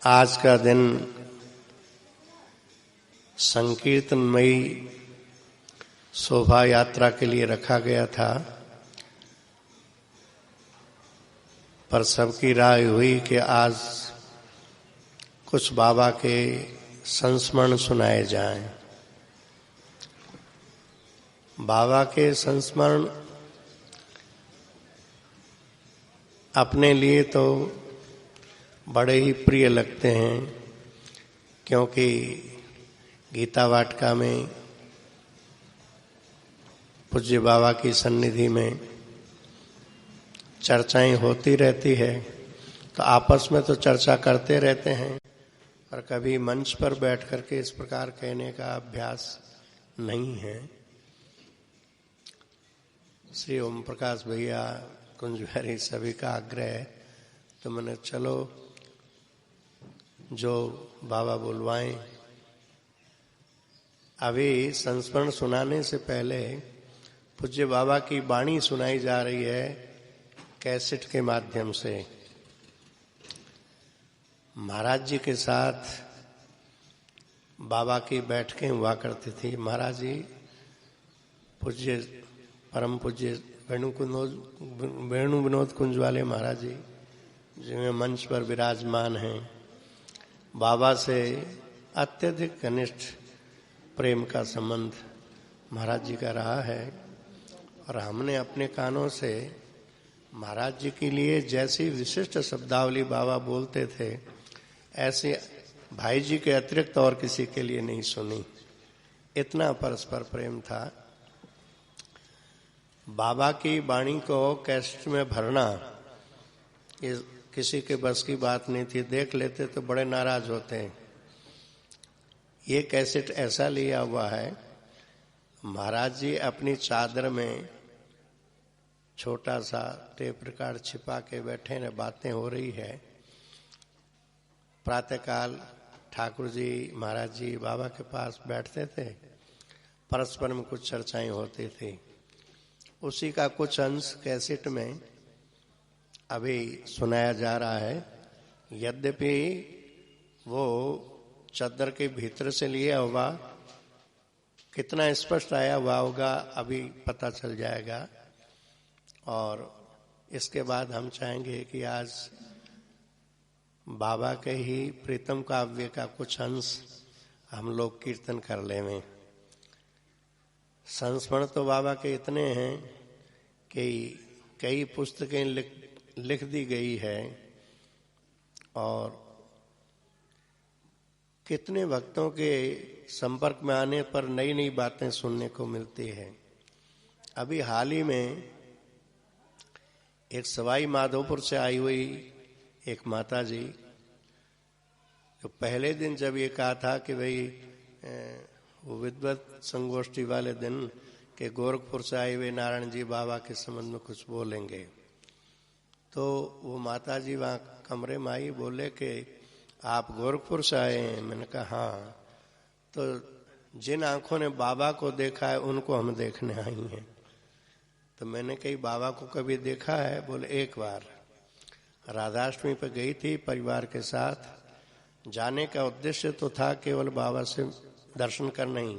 आज का दिन संकीर्तनमयी शोभा यात्रा के लिए रखा गया था, पर सबकी राय हुई कि आज कुछ बाबा के संस्मरण सुनाए जाएं। बाबा के संस्मरण अपने लिए तो बड़े ही प्रिय लगते हैं, क्योंकि गीता वाटिका में पूज्य बाबा की सन्निधि में चर्चाएं होती रहती है, तो आपस में तो चर्चा करते रहते हैं, पर कभी मंच पर बैठ करके इस प्रकार कहने का अभ्यास नहीं है। श्री ओम प्रकाश भैया, कुंज बिहारी सभी का आग्रह है, तो मैंने चलो जो बाबा बुलवाएं। अभी संस्मरण सुनाने से पहले पूज्य बाबा की वाणी सुनाई जा रही है कैसेट के माध्यम से। महाराज जी के साथ बाबा की बैठकें हुआ करती थी। महाराज जी पूज्य परम पूज्य वेणु विनोद कुंज वाले महाराज जी जिन्हें मंच पर विराजमान हैं, बाबा से अत्यधिक घनिष्ठ प्रेम का संबंध महाराज जी का रहा है, और हमने अपने कानों से महाराज जी के लिए जैसी विशिष्ट शब्दावली बाबा बोलते थे, ऐसे भाई जी के अतिरिक्त और किसी के लिए नहीं सुनी। इतना परस्पर प्रेम था। बाबा की वाणी को कैसेट में भरना ये किसी के बस की बात नहीं थी। देख लेते तो बड़े नाराज होते हैं। ये कैसेट ऐसा लिया हुआ है, महाराज जी अपनी चादर में छोटा सा टेप रिकॉर्ड छिपा के बैठे हैं, बातें हो रही है। प्रातःकाल ठाकुर जी महाराज जी बाबा के पास बैठते थे, परस्पर में कुछ चर्चाएं होती थी। उसी का कुछ अंश कैसेट में अभी सुनाया जा रहा है। यद्यपि वो चादर के भीतर से लिया हुआ, कितना स्पष्ट आया हुआ होगा अभी पता चल जाएगा। और इसके बाद हम चाहेंगे कि आज बाबा के ही प्रीतम काव्य का कुछ अंश हम लोग कीर्तन कर लें। संस्मरण तो बाबा के इतने हैं कि कई पुस्तकें लिख दी गई है, और कितने भक्तों के संपर्क में आने पर नई नई बातें सुनने को मिलती है। अभी हाल ही में एक सवाई माधोपुर से आई हुई एक माता जी, जो पहले दिन जब ये कहा था कि भाई वो विद्वत संगोष्ठी वाले दिन के गोरखपुर से आए हुए नारायण जी बाबा के संबंध में कुछ बोलेंगे, तो वो माता जी वहाँ कमरे में आई, बोले कि आप गोरखपुर से आए हैं। मैंने कहा हाँ। तो जिन आंखों ने बाबा को देखा है उनको हम देखने आई हैं। तो मैंने कही बाबा को कभी देखा है? बोले एक बार राधाष्टमी पर गई थी परिवार के साथ। जाने का उद्देश्य तो था केवल बाबा से दर्शन करना ही,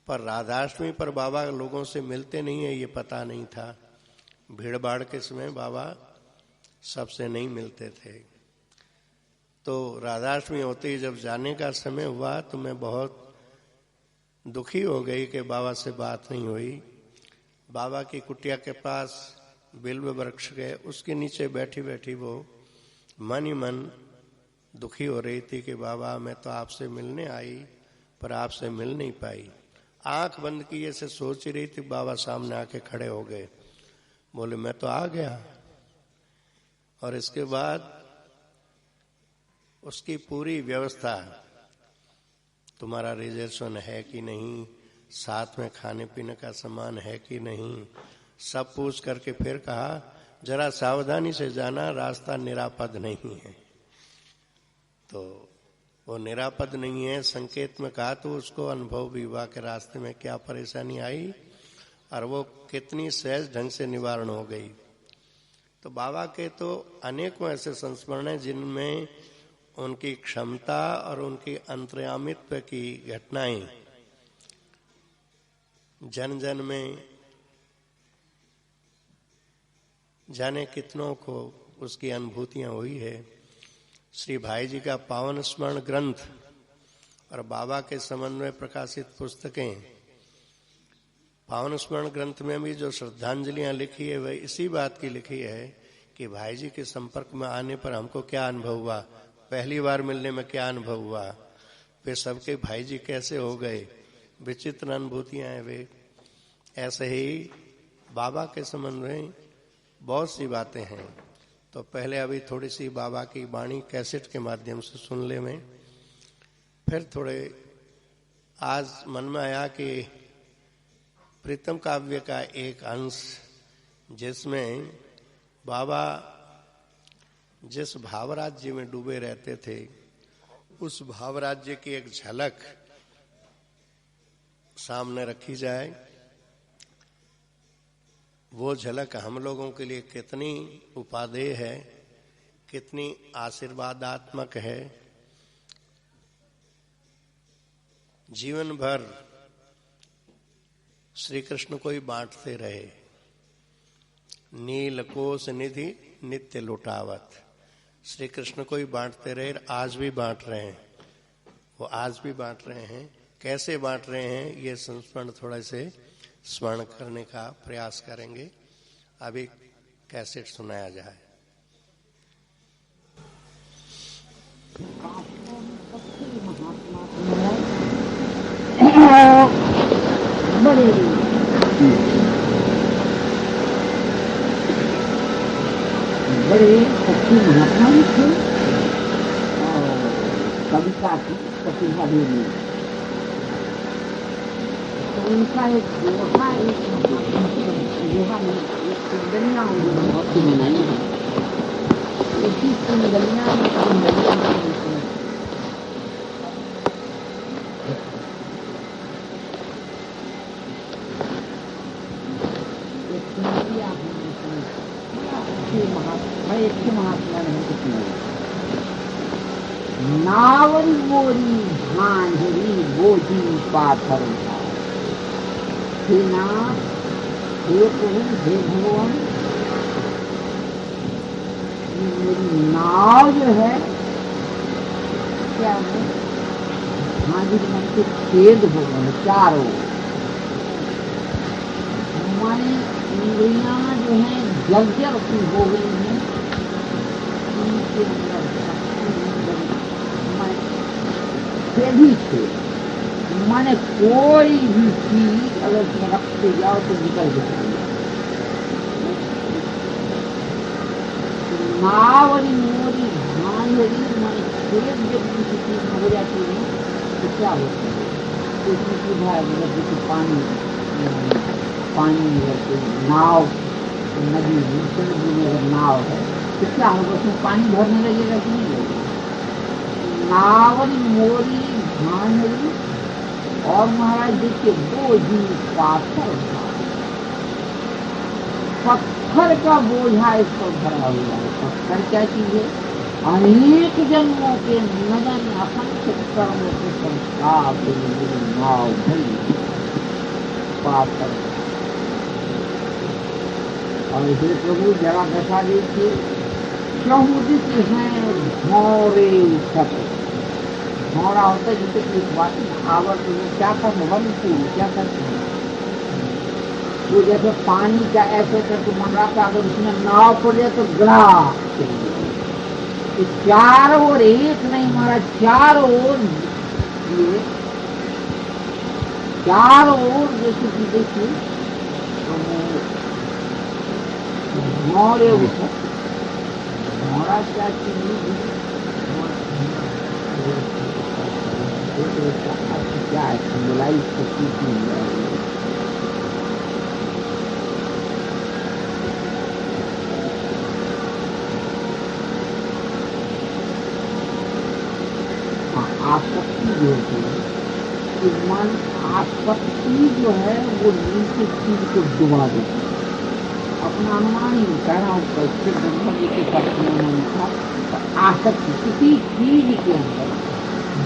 पर राधाष्टमी पर बाबा लोगों से मिलते नहीं है ये पता नहीं था। भीड़ भाड़ के समय बाबा सबसे नहीं मिलते थे। तो राधाष्टमी होते ही जब जाने का समय हुआ तो मैं बहुत दुखी हो गई कि बाबा से बात नहीं हुई। बाबा की कुटिया के पास बिल्व वृक्ष के उसके नीचे बैठी बैठी वो मन ही मन दुखी हो रही थी कि बाबा मैं तो आपसे मिलने आई, पर आपसे मिल नहीं पाई। आंख बंद किए से सोच ही रही थी, बाबा सामने आके खड़े हो गए, बोले मैं तो आ गया। और इसके बाद उसकी पूरी व्यवस्था, तुम्हारा रिजर्वेशन है कि नहीं, साथ में खाने पीने का सामान है कि नहीं, सब पूछ करके फिर कहा जरा सावधानी से जाना, रास्ता निरापद नहीं है। तो वो निरापद नहीं है संकेत में कहा, तो उसको अनुभव भी हुआ कि रास्ते में क्या परेशानी आई और वो कितनी सहज ढंग से निवारण हो गई। तो बाबा के तो अनेकों ऐसे संस्मरण हैं जिनमें उनकी क्षमता और उनकी अंतर्यामित्व की घटनाएं जन जन में जाने कितनों को उसकी अनुभूतियां हुई है। श्री भाई जी का पावन स्मरण ग्रंथ और बाबा के संबंध में प्रकाशित पुस्तकें, पावन स्मरण ग्रंथ में भी जो श्रद्धांजलियां लिखी है वह इसी बात की लिखी है कि भाई जी के संपर्क में आने पर हमको क्या अनुभव हुआ, पहली बार मिलने में क्या अनुभव हुआ, वे सबके भाई जी कैसे हो गए, विचित्र अनुभूतियां हैं वे। ऐसे ही बाबा के संबंध में बहुत सी बातें हैं। तो पहले अभी थोड़ी सी बाबा की वाणी कैसेट के माध्यम से सुन ले में, फिर थोड़े आज मन में आया कि प्रीतम काव्य का एक अंश जिसमें बाबा जिस भावराज्य में डूबे रहते थे उस भावराज्य की एक झलक सामने रखी जाए। वो झलक हम लोगों के लिए कितनी उपादेय है, कितनी आशीर्वादात्मक है। जीवन भर श्री कृष्ण को ही बांटते रहे, नील कोश निधि नित्य लुटावत, श्री कृष्ण को ही बांटते रहे, आज भी बांट रहे हैं। वो आज भी बांट रहे हैं, कैसे बांट रहे हैं ये संस्मरण थोड़ा से स्मरण करने का प्रयास करेंगे। अभी कैसेट सुनाया जाए। बड़े सच्चे महात्मा भी थे और कविता की प्रतिभा भी नहीं। तो उनका एक दोहा में एक कुंडलियाँ बहुत सी मनाई है। इसी कुंडलियाँ महात्मा ने कुछ नहीं। नावरी मोरी झांझरी बोझी पाथर हे नाथ, हे प्रभु, हे भगवान, मेरी नाव जो है क्या है, झांझरी मन के छेद हो गए चारों। हमारी इंद्रियां जो है जर्जर की हो गई हैं। भी थे माने कोई भी चीज अगर रखते जाओ तो निकल जाएगी। नावरी मोरी झांझरी माने खेत जब किसी चीज में हो जाती है तो क्या होता है, तो उसमें सुधा मतलब जैसे पानी नाव नदी में अगर नाव है तो क्या होगा, उसमें पानी भरने लगेगा कि नहीं लगेगा। नावरी मोरी झांझरी और महाराज देखिए बोझी पाथर, पत्थर का बोझा इस पर भरा हुआ है। पत्थर क्या चीज है, अनेक जन्मों के नगन असंख्य कर्मों के संस्कार नाव भरी पाथर। और हे प्रभु जरा दशा देखिए, समुदित हैं भौरे उठत। भौरा होता है जिसे एक बात आवर्त क्या करते वन क्या करते हैं, वो जैसे पानी का ऐसे करके मंडराता, अगर उसमें नाव पड़ जाए तो गड़ा चारों ओर, एक नहीं मारा चारों ओर, ये चारों ओर जैसे कि देखिए भौरे उठत। भौरा क्या चीज क्या है, सिंबलाइज आसक्ति जो होती है, मन आसक्ति जो है वो नीचे चीज को डुबा देती है। अब अपना अनुमान ही कह रहा हूँ, कैसे ब्रह्म जी के शब्द में उन्होंने कहा, आसक्ति किसी चीज के अंदर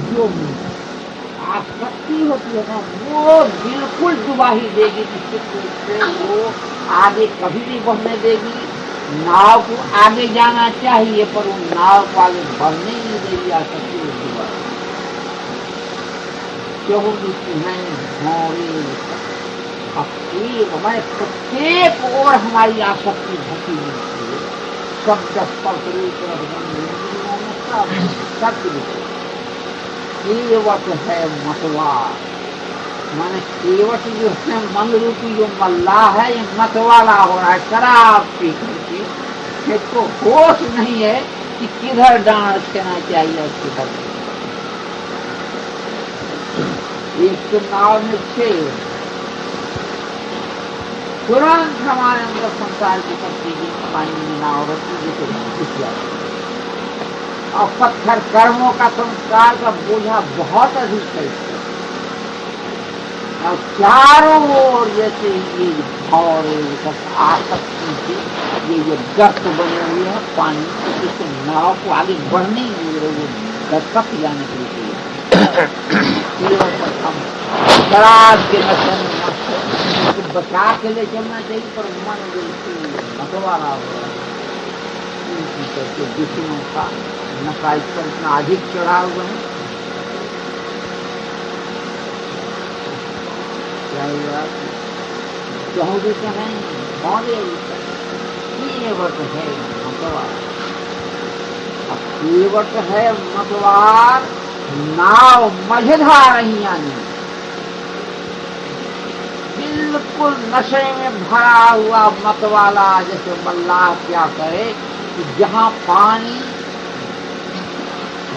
जो आसक्ति होती है ना, वो बिल्कुल डुबाही देगी, निश्चित रूप से वो आगे कभी नहीं बढ़ने देगी। नाव को आगे जाना चाहिए पर वो नाव को आगे बढ़ने ही नहीं देगी, आसक्ति डुबाही। क्यों हमारे प्रत्येक और हमारी आसक्ति भक्ति मिलती है, शब्द स्पर्श केवट है मतवार, माने केवट जो है मन रूपी जो मल्लाह है, ये मतवाला हो रहा है शराब पी करके। इसको होश नहीं है कि किधर डांड देना चाहिए और किधर। एक तो नाव में छे तुरंत हमारे अंदर संसार की सब चीजें पानी में नाव रहती है, और पत्थर कर्मों का संस्कार का बोझा बहुत अधिक है। और चारों ओर जैसे ये और आसक्ति से ये गर्त बने हुए है पानी, इससे नाव को आगे बढ़ने ही नहीं रहे, दस्तक जाने के लिए हम शराब के नशे में बचा के ले चलना चाहिए, पर मन बिल्कुल मतवाला हो रहा है करके विष्णु का नशा इस पर इतना अधिक चढ़ा हुआ है। क्या हुआ चौधरी का है केवट है मतवार, अब केवट है मतवार नाव मझधार ही आनी, बिल्कुल नशे में भरा हुआ मतवाला जैसे मल्लाह क्या करे कि जहां पानी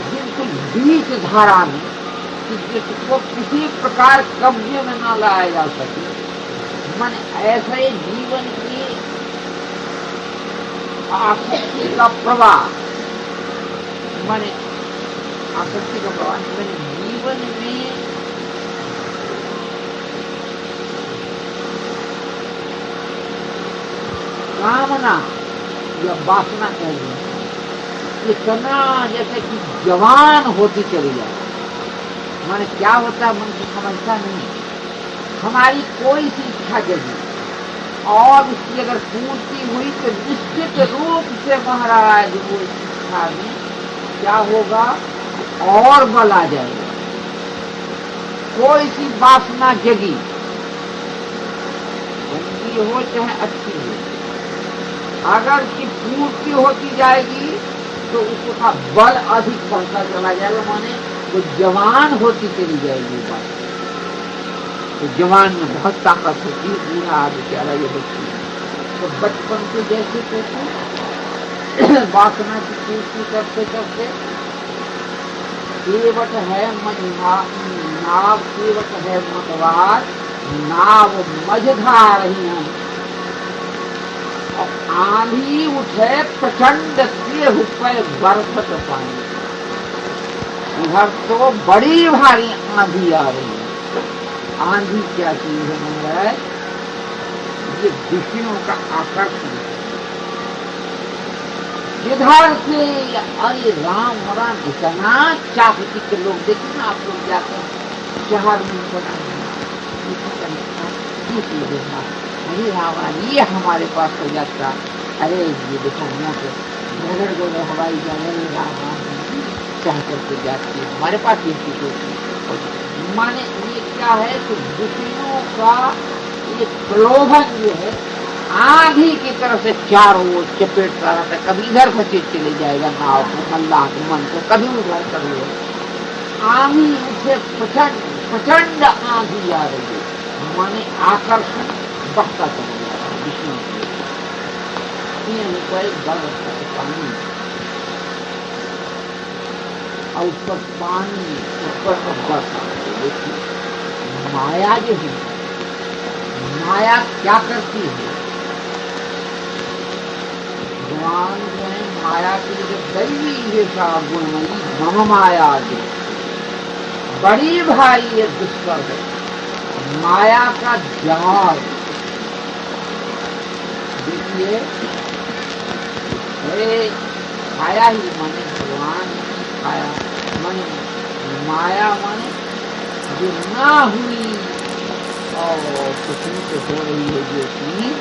बिल्कुल बीच धारा में, जिसको किसी प्रकार कब्जे में न लाया जा सके, मन ऐसे जीवन की आसक्ति का प्रवाह, माने आसक्ति का प्रवाह मैंने जीवन में कामना या वासना कह रही है, इतना जैसे कि जवान होती चली जाए। माने क्या होता है मन को समझता नहीं, हमारी कोई सी इच्छा जगी और उसकी अगर पूर्ति हुई तो निश्चित रूप से महाराज वो इच्छा में क्या होगा और बल आ जाएगा। कोई सी वासना जगी, गंदी हो चाहे अच्छी हो, अगर की पूर्ति होती जाएगी तो उसका बल अधिक बढ़ता चला जाएगा, माने वो जवान होती चली जाएगी बात। तो जवान में बहुत ताकत होती है, पूरा आगे चला ये बच्ची। तो बचपन से जैसे कहते वासना की पूर्ति करते करते केवट है नाव, केवट है मतवार नाव मझधार ही है। और आंधी उठे प्रचंड किए हुए बरसत पानी, इधर तो बड़ी भारी आंधी आ रही है। आंधी क्या चीज है? ये विषयों का आकर्षण। जिधर से अरे राम राम इतना चाकती के लोग देखे ना, आप लोग जाते हैं शहर में अरे राम ये हमारे पास हो जाता, अरे ये देखो मोटर हवाई जहाज राम राम चाह करके जाती है, हमारे पास ये चीज होती है। माने ये क्या है कि विषयों का ये प्रलोभन जो है आंधी की तरफ से चारों ओर चपेटता रहता है, कभी इधर खचे चले जाएगा नाव को, अल्लाह के मन को, कभी उधर कर लो। आंधी उसे प्रचंड आंधी आ रही है, माने आकर्षण बढ़ता चला जा रहा है विषयों को। पानी और उस पर पानी ऊपर से बरसा। माया जो है, माया क्या करती है? भगवान जो है माया की जो दैवी रेखा गुणमयी मम माया जो बड़ी भारी ये दुष्कर है। माया का जाल देखिए छाया ही माने भगवान छाया माने माया माने जो ना हुई और पृथ्वी से हो रही है जो चीज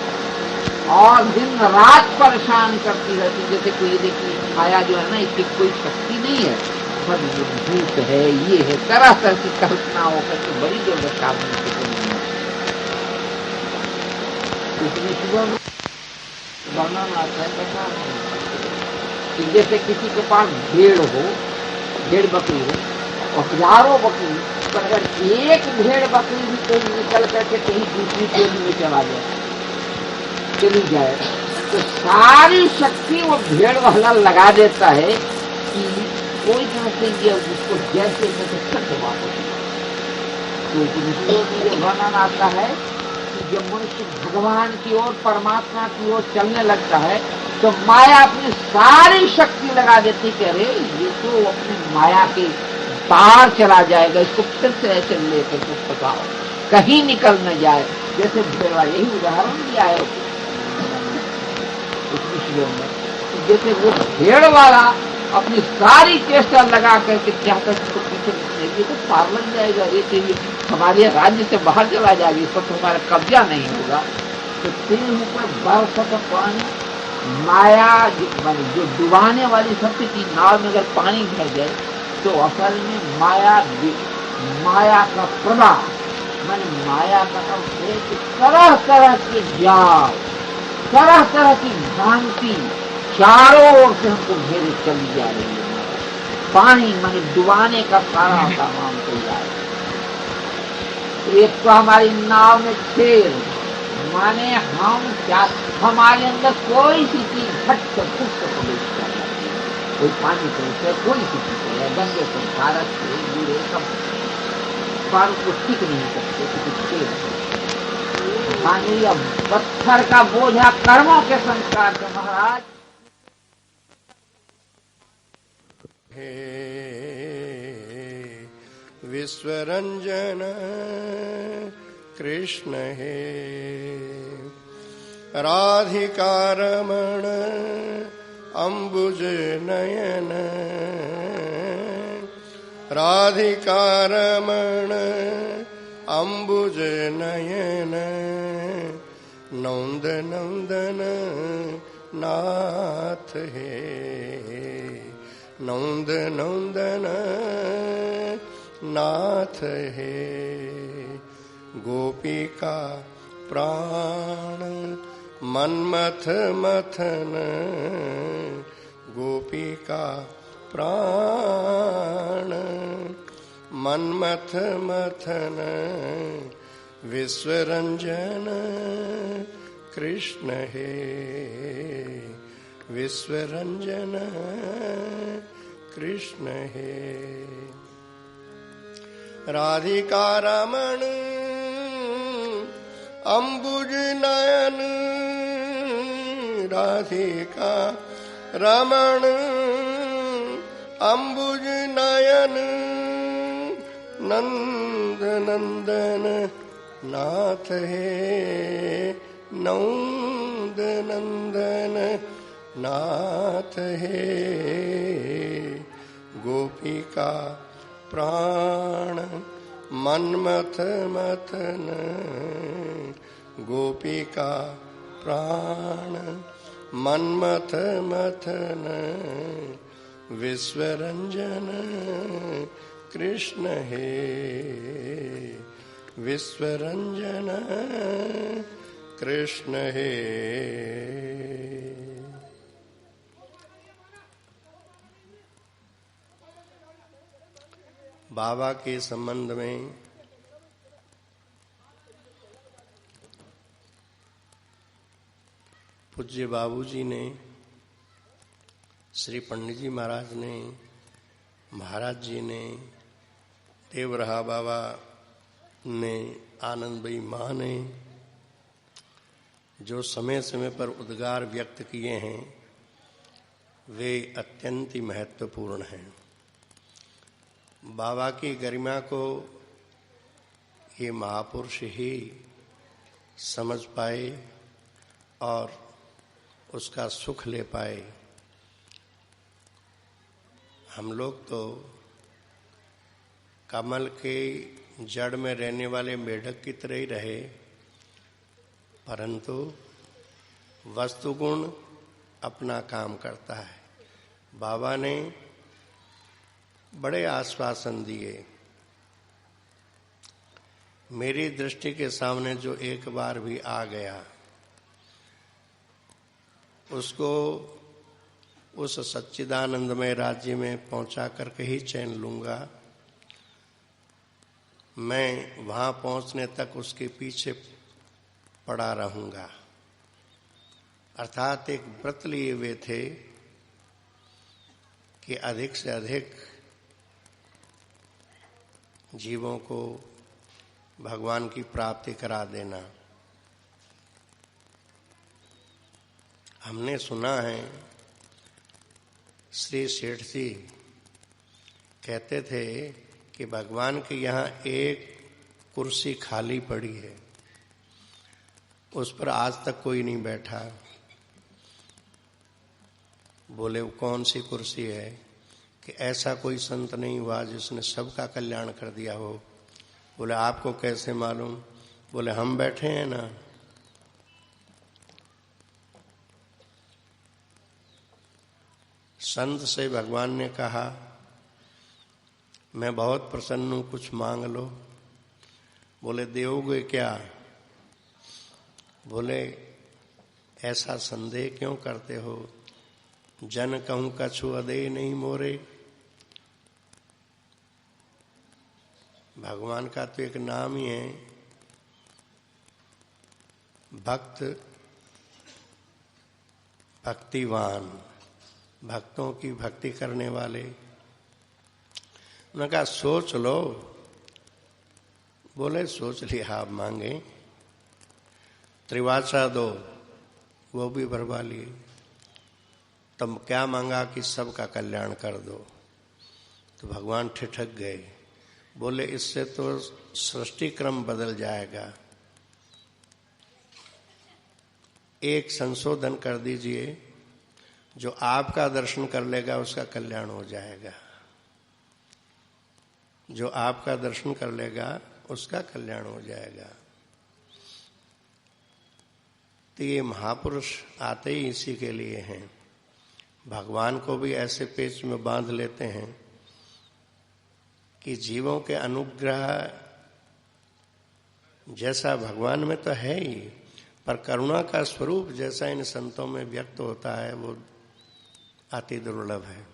और दिन रात परेशान करती रहती। जैसे कोई देखिए छाया जो है ना इसकी कोई शक्ति नहीं है, बस भूत है ये है, तरह तरह की कल्पना होकर के बड़ी दुर्दशा बनती है। वर्णन आता है कैसा कि जैसे किसी के पास भेड़ हो, भेड़ बकरी हो और हजारों बकरी, पर अगर एक भेड़ बकरी भी कोई निकल करके कहीं दूसरी पेड़ में चली जाए तो सारी शक्ति वो भेड़ वाला लगा देता है कि कोई तरह से ये उसको जैसे तक वापस। तो ये वर्णन आता है कि जब मनुष्य भगवान की ओर परमात्मा की ओर चलने लगता है तो माया अपनी सारी शक्ति लगा देती कि अरे ये तो अपनी माया के पार चला जाएगा, इसको फिर से ऐसे लेकर के पकाओ कहीं निकल न जाए। जैसे भेड़ वाला यही उदाहरण दिया है जैसे वो भेड़ वाला अपनी सारी चेष्टा लगा करके चाहता उसको पीछे ये तो पार लग जाएगा, ये हमारे राज्य से बाहर चला जाएगा, इस पर तुम्हारा कब्जा नहीं होगा। तो तेरे ऊपर बरसत पानी माया जो डुबाने वाली शक्ति की नाव में अगर पानी भर जाए तो असल में माया का प्रवाह माने माया का अर्थ है कि तरह तरह के जाल, तरह तरह की भ्रांति चारों ओर से हमको घेरे चली जा रही है। पानी माने डुबाने का सारा सामान तैयार है। एक तो हमारी नाव में छेद माने हम क्या, हमारे अंदर कोई सी चीज घट से फुट से प्रवेश कर जाती है, कोई पानी से कोई सी चीज है, गंगे से भारत से बुरे सब पर को ठीक नहीं सकते क्योंकि छेद मानवीय पत्थर का बोझा कर्मों के संस्कार से महाराज। हे विश्वरंजन कृष्ण हे राधिका रमण अंबुज नयन, राधिका रमण अंबुज नयन नंद नंदन नाथ हे, नंद नंदन नाथ हे गोपिका प्राण मन्मथ मथन, गोपिका प्राण मन्मथ मथन विश्वरंजन कृष्ण हे, विश्वरंजन कृष्ण हे राधिका रमण अंबुज नयन, राधिका रमण अंबुज नयन नंद नंदन नाथ हे, नंद नंदन नाथ हे गोपिका प्राण मन्मथ मथन, गोपिका प्राण मन्मथ मथन विश्वरंजन कृष्ण हे, विश्वरंजन कृष्ण हे। बाबा के संबंध में पूज्य बाबूजी ने, श्री पंडित जी महाराज ने, महाराज जी ने, देवरहा बाबा ने, आनंदभाई माँ ने जो समय समय पर उद्गार व्यक्त किए हैं वे अत्यंत ही महत्वपूर्ण हैं। बाबा की गरिमा को ये महापुरुष ही समझ पाए और उसका सुख ले पाए। हम लोग तो कमल के जड़ में रहने वाले मेढक की तरह ही रहे, परंतु वस्तुगुण अपना काम करता है। बाबा ने बड़े आश्वासन दिए। मेरी दृष्टि के सामने जो एक बार भी आ गया, उसको उस सच्चिदानंदमय राज्य में पहुंचा करके ही चैन लूंगा। मैं वहां पहुंचने तक उसके पीछे पड़ा रहूंगा। अर्थात एक व्रत लिए हुए थे कि अधिक से अधिक जीवों को भगवान की प्राप्ति करा देना। हमने सुना है श्री सेठ जी कहते थे कि भगवान के यहाँ एक कुर्सी खाली पड़ी है, उस पर आज तक कोई नहीं बैठा। बोले वो कौन सी कुर्सी है? कि ऐसा कोई संत नहीं हुआ जिसने सबका कल्याण कर दिया हो। बोले आपको कैसे मालूम? बोले हम बैठे हैं ना। संत से भगवान ने कहा मैं बहुत प्रसन्न हूं, कुछ मांग लो। बोले देओगे क्या? बोले ऐसा संदेह क्यों करते हो? जन कहूं कछु अदे नहीं मोरे। भगवान का तो एक नाम ही है भक्त, भक्तिवान, भक्तों की भक्ति करने वाले। उन्होंने कहा सोच लो। बोले सोच लिया, आप मांगे। त्रिवाचा दो, वो भी भरवा लिए। तब क्या मांगा? कि सबका कल्याण कर दो। तो भगवान ठिठक गए। बोले इससे तो सृष्टि क्रम बदल जाएगा। एक संशोधन कर दीजिए, जो आपका दर्शन कर लेगा उसका कल्याण हो जाएगा। जो आपका दर्शन कर लेगा उसका कल्याण हो जाएगा। तो ये महापुरुष आते ही इसी के लिए हैं। भगवान को भी ऐसे पेच में बांध लेते हैं कि जीवों के अनुग्रह जैसा भगवान में तो है ही, पर करुणा का स्वरूप जैसा इन संतों में व्यक्त होता है वो अति दुर्लभ है।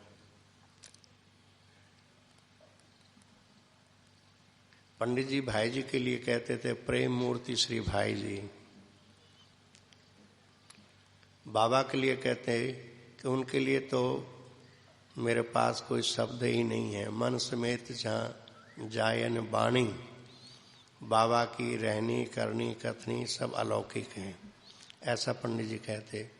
पंडित जी भाई जी के लिए कहते थे प्रेम मूर्ति श्री भाई जी। बाबा के लिए कहते हैं कि उनके लिए तो मेरे पास कोई शब्द ही नहीं है। मन समेत जहाँ जायन बाणी, बाबा की रहनी करनी कथनी सब अलौकिक हैं, ऐसा पंडित जी कहते।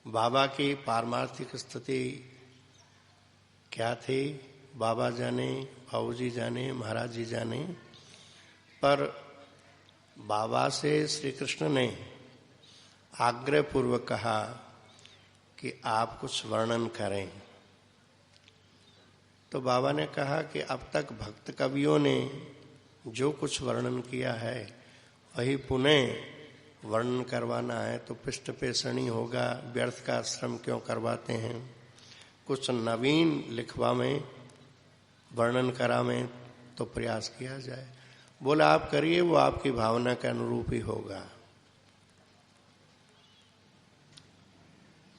बाबा की पारमार्थिक स्थिति क्या थी बाबा जाने, बाबूजी जाने, महाराज जी जाने। पर बाबा से श्री कृष्ण ने आग्रह पूर्वक कहा कि आप कुछ वर्णन करें। तो बाबा ने कहा कि अब तक भक्त कवियों ने जो कुछ वर्णन किया है वही पुनः वर्णन करवाना है तो पृष्ठ पेषणी होगा, व्यर्थ का श्रम क्यों करवाते हैं। कुछ नवीन लिखवा में, वर्णन करा में तो प्रयास किया जाए। बोला आप करिए, वो आपकी भावना के अनुरूप ही होगा।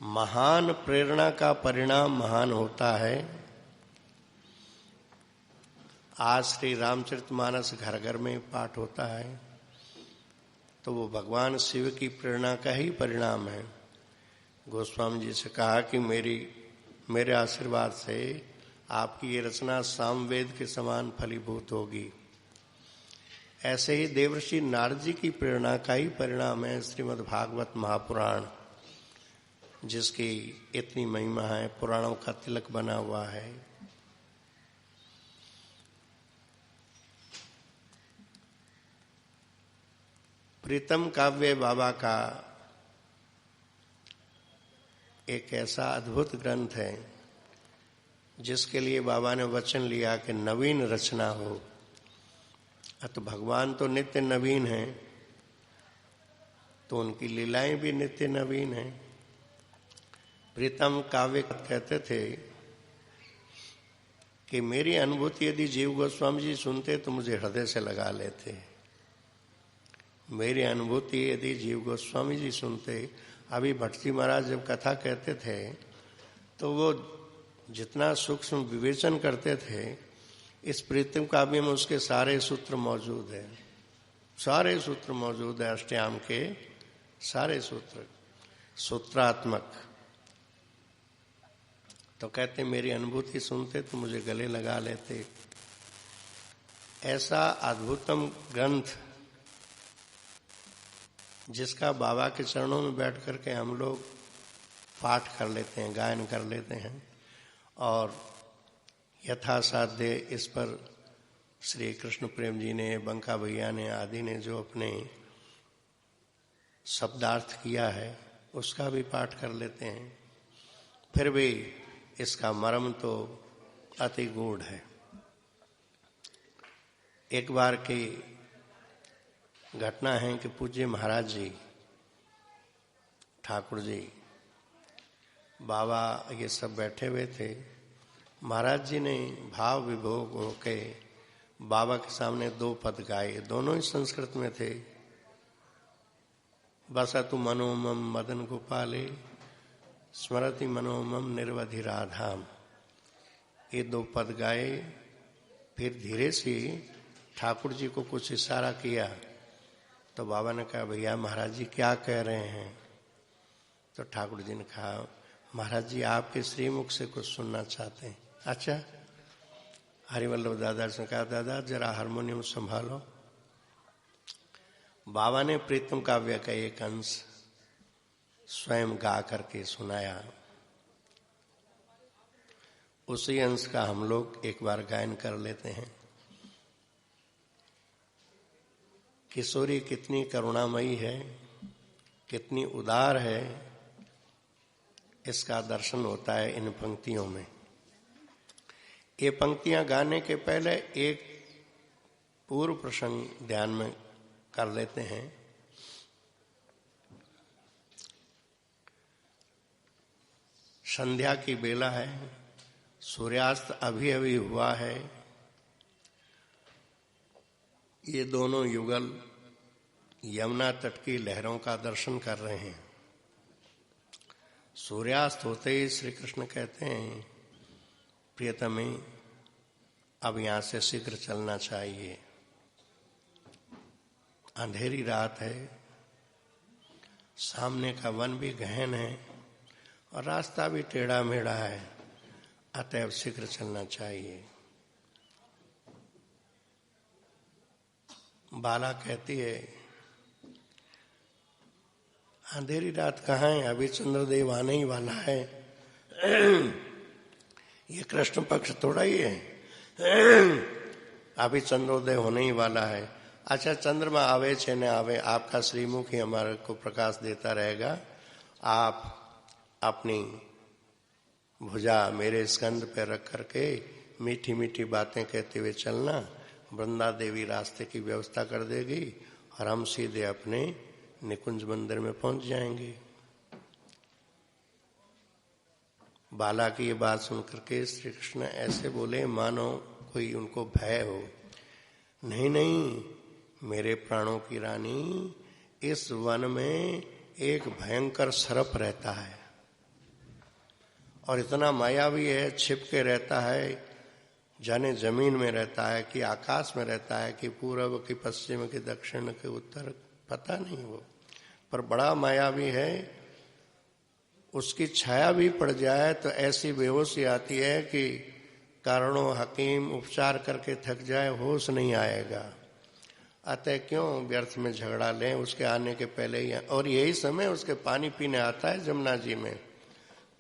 महान प्रेरणा का परिणाम महान होता है। आज श्री रामचरितमानस घर घर में पाठ होता है तो वो भगवान शिव की प्रेरणा का ही परिणाम है। गोस्वामी जी से कहा कि मेरे आशीर्वाद से आपकी ये रचना सामवेद के समान फलीभूत होगी। ऐसे ही देवर्षि नारद जी की प्रेरणा का ही परिणाम है श्रीमद् भागवत महापुराण, जिसकी इतनी महिमा है, पुराणों का तिलक बना हुआ है। प्रीतम काव्य बाबा का एक ऐसा अद्भुत ग्रंथ है जिसके लिए बाबा ने वचन लिया कि नवीन रचना हो। तो भगवान तो नित्य नवीन है, तो उनकी लीलाएं भी नित्य नवीन हैं। प्रीतम काव्य कहते थे कि मेरी अनुभूति यदि जीव गोस्वामी जी सुनते तो मुझे हृदय से लगा लेते। मेरी अनुभूति यदि जीव गोस्वामी जी सुनते। अभी भट्ट जी महाराज जब कथा कहते थे तो वो जितना सूक्ष्म विवेचन करते थे, इस प्रीतम काव्य में उसके सारे सूत्र मौजूद है, सारे सूत्र मौजूद है, अष्टयाम के सारे सूत्र सूत्रात्मक। तो कहते मेरी अनुभूति सुनते तो मुझे गले लगा लेते। ऐसा अद्भुतम ग्रंथ जिसका बाबा के चरणों में बैठ करके हम लोग पाठ कर लेते हैं, गायन कर लेते हैं, और यथासाध्य इस पर श्री कृष्ण प्रेम जी ने, बंका भैया ने आदि ने जो अपने शब्दार्थ किया है उसका भी पाठ कर लेते हैं। फिर भी इसका मर्म तो अति गूढ़ है। एक बार की घटना है कि पूज्य महाराज जी ठाकुर जी बाबा ये सब बैठे हुए थे। महाराज जी ने भाव विभोग होके बाबा के सामने 2 पद गाए, दोनों ही संस्कृत में थे। बसतु मनोमम मदन गोपाले स्मरति मनोमम निर्वधि राधाम, ये 2 पद गाए। फिर धीरे से ठाकुर जी को कुछ इशारा किया तो बाबा ने कहा भैया महाराज जी क्या कह रहे हैं? तो ठाकुर जी ने कहा महाराज जी आपके श्रीमुख से कुछ सुनना चाहते हैं। अच्छा। हरिवल्लभ दादा से कहा दादा जरा हारमोनियम संभालो। बाबा ने प्रीतम काव्य का एक अंश स्वयं गा करके सुनाया। उसी अंश का हम लोग एक बार गायन कर लेते हैं। किशोरी कितनी करुणामयी है, कितनी उदार है, इसका दर्शन होता है इन पंक्तियों में। ये पंक्तियां गाने के पहले एक पूर्व प्रसंग ध्यान में कर लेते हैं। संध्या की बेला है, सूर्यास्त अभी अभी हुआ है। ये दोनों युगल यमुना तट की लहरों का दर्शन कर रहे हैं। सूर्यास्त होते ही श्री कृष्ण कहते हैं प्रियतमे अब यहां से शीघ्र चलना चाहिए, अंधेरी रात है, सामने का वन भी गहन है और रास्ता भी टेढ़ा मेढ़ा है, अतएव शीघ्र चलना चाहिए। बाला कहती है अंधेरी रात कहाँ है, अभी चंद्रदेव आने ही वाला है। ये कृष्ण पक्ष थोड़ा ही है, अभी चंद्रोदय होने ही वाला है। अच्छा चंद्रमा आवे छे न आवे, आपका श्रीमुख ही हमारे को प्रकाश देता रहेगा। आप अपनी भुजा मेरे स्कंद पे रख करके मीठी मीठी बातें कहते हुए चलना, वृंदा देवी रास्ते की व्यवस्था कर देगी और हम सीधे अपने निकुंज मंदिर में पहुंच जाएंगे। बाला की ये बात सुनकर के श्री कृष्ण ऐसे बोले मानो कोई उनको भय हो। नहीं नहीं मेरे प्राणों की रानी, इस वन में एक भयंकर सर्प रहता है और इतना मायावी है, छिप के रहता है, जाने जमीन में रहता है कि आकाश में रहता है कि पूर्व की पश्चिम के दक्षिण के उत्तर, पता नहीं वो, पर बड़ा मायावी है। उसकी छाया भी पड़ जाए तो ऐसी बेहोशी आती है कि कारणों हकीम उपचार करके थक जाए, होश नहीं आएगा। अतः क्यों व्यर्थ में झगड़ा लें, उसके आने के पहले ही। और यही समय उसके पानी पीने आता है जमुना जी में,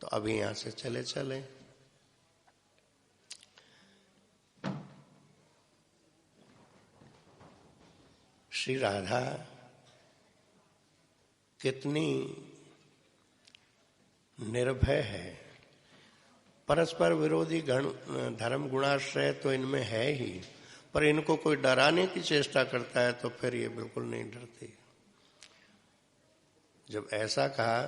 तो अभी यहां से चले चले। श्री राधा कितनी निर्भय है। परस्पर विरोधी धर्म गुणाश्रय तो इनमें है ही, पर इनको कोई डराने की चेष्टा करता है तो फिर ये बिल्कुल नहीं डरती। जब ऐसा कहा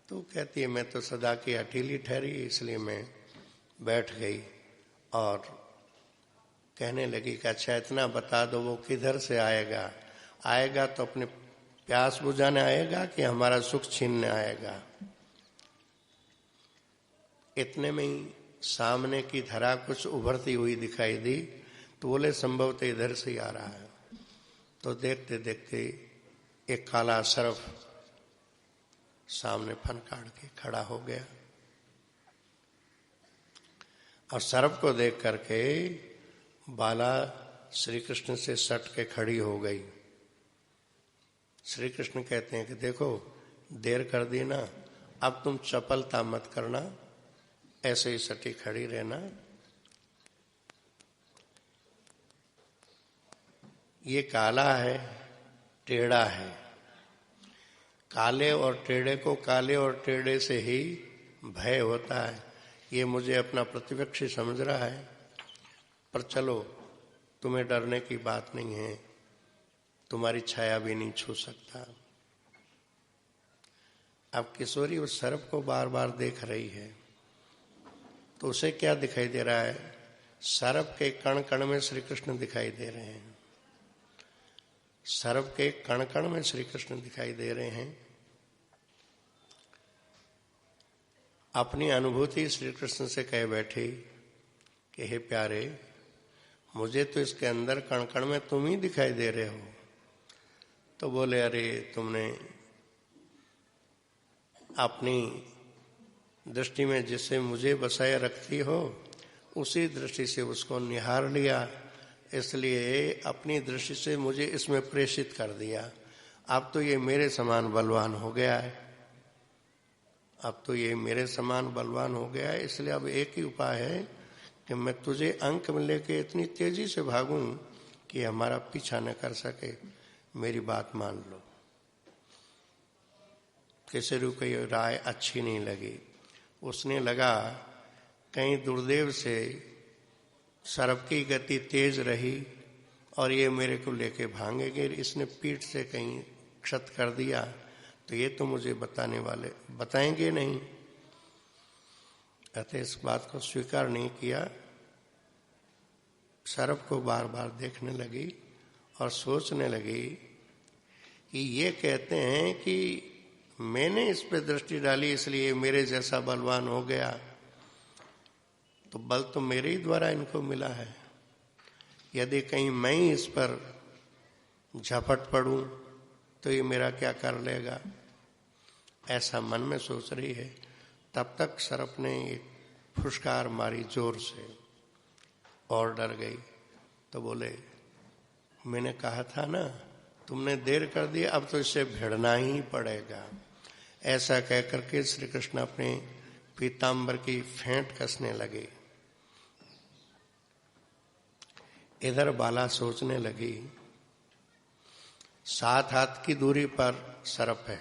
तो कहती है मैं तो सदा की हठीली ठहरी, इसलिए मैं बैठ गई और कहने लगी कि अच्छा इतना बता दो, वो किधर से आएगा? आएगा तो अपने प्यास बुझाने आएगा कि हमारा सुख छीनने आएगा? इतने में ही सामने की धरा कुछ उभरती हुई दिखाई दी, तो बोले संभवतः इधर से ही आ रहा है। तो देखते देखते एक काला सर्प सामने फनकाड़ के खड़ा हो गया और सर्प को देख करके बाला श्री कृष्ण से सट के खड़ी हो गई। श्री कृष्ण कहते हैं कि देखो देर कर दी ना, अब तुम चपलता मत करना, ऐसे ही सटी खड़ी रहना। ये काला है, टेढ़ा है। काले और टेढ़े को काले और टेढ़े से ही भय होता है। ये मुझे अपना प्रतिपक्षी समझ रहा है, पर चलो तुम्हें डरने की बात नहीं है, तुम्हारी छाया भी नहीं छू सकता। अब किशोरी उस सर्प को बार बार देख रही है, तो उसे क्या दिखाई दे रहा है? सर्प के कण कण में श्री कृष्ण दिखाई दे रहे हैं। सर्प के कण कण में श्री कृष्ण दिखाई दे रहे हैं। अपनी अनुभूति श्री कृष्ण से कह बैठी कि हे प्यारे, मुझे तो इसके अंदर कण कण में तुम ही दिखाई दे रहे हो। तो बोले अरे तुमने अपनी दृष्टि में जिससे मुझे बसाए रखती हो, उसी दृष्टि से उसको निहार लिया, इसलिए अपनी दृष्टि से मुझे इसमें प्रेषित कर दिया। अब तो ये मेरे समान बलवान हो गया है, अब तो ये मेरे समान बलवान हो गया है। इसलिए अब एक ही उपाय है कि मैं तुझे अंक में लेके इतनी तेजी से भागूं कि हमारा पीछा न कर सके। मेरी बात मान लो। किशोरी को ये राय अच्छी नहीं लगी। उसने लगा कहीं दुर्देव से सर्प की गति तेज रही और ये मेरे को लेके भागेंगे, इसने पीठ से कहीं क्षत कर दिया तो ये तो मुझे बताएंगे नहीं। अतः इस बात को स्वीकार नहीं किया। सर्प को बार बार देखने लगी और सोचने लगी कि ये कहते हैं कि मैंने इस पे दृष्टि डाली इसलिए मेरे जैसा बलवान हो गया, तो बल तो मेरे ही द्वारा इनको मिला है। यदि कहीं मैं ही इस पर झपट पड़ूं तो ये मेरा क्या कर लेगा, ऐसा मन में सोच रही है। तब तक सर्प ने एक फुसकार मारी जोर से और डर गई। तो बोले मैंने कहा था ना, तुमने देर कर दी, अब तो इससे भिड़ना ही पड़ेगा। ऐसा कहकर के श्री कृष्ण अपने पीतांबर की फेंट कसने लगे। इधर बाला सोचने लगी, 7 हाथ की दूरी पर सर्प है।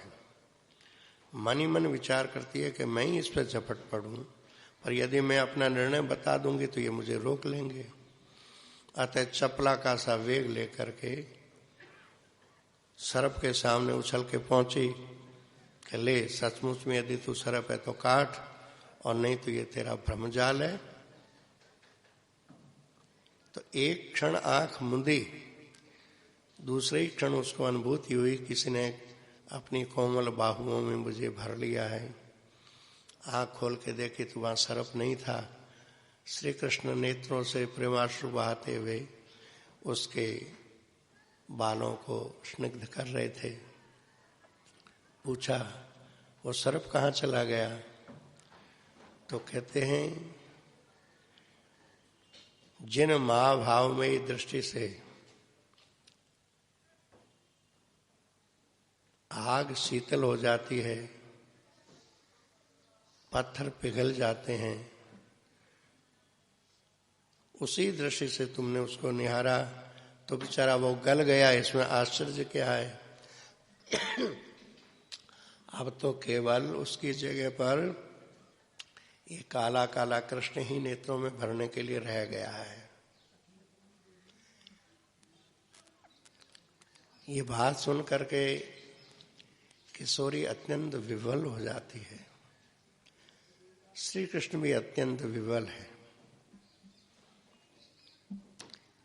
मन ही मन विचार करती है कि मैं ही इस पर झपट पड़ूं, पर यदि मैं अपना निर्णय बता दूंगी तो ये मुझे रोक लेंगे। अतः चपला का सा वेग लेकर के सर्प के सामने उछल के पहुंची कि ले, सचमुच में यदि तू सर्प है तो काट, और नहीं तो ये तेरा भ्रमजाल है। तो एक क्षण आंख मुंदी, दूसरे ही क्षण उसको अनुभूति हुई किसी ने अपनी कोमल बाहुओं में मुझे भर लिया है। आंख खोल के देखी तो वहां सर्प नहीं था। श्री कृष्ण नेत्रों से प्रेमाश्रु बहाते हुए उसके बालों को स्निग्ध कर रहे थे। पूछा वो सर्प कहाँ चला गया? तो कहते हैं जिन महाभावमयी दृष्टि से आग शीतल हो जाती है, पत्थर पिघल जाते हैं, उसी दृष्टि से तुमने उसको निहारा तो बेचारा वो गल गया, इसमें आश्चर्य क्या है? अब तो केवल उसकी जगह पर ये काला काला कृष्ण ही नेत्रों में भरने के लिए रह गया है। ये बात सुन करके किशोरी अत्यंत विवल हो जाती है। श्री कृष्ण भी अत्यंत विवल है।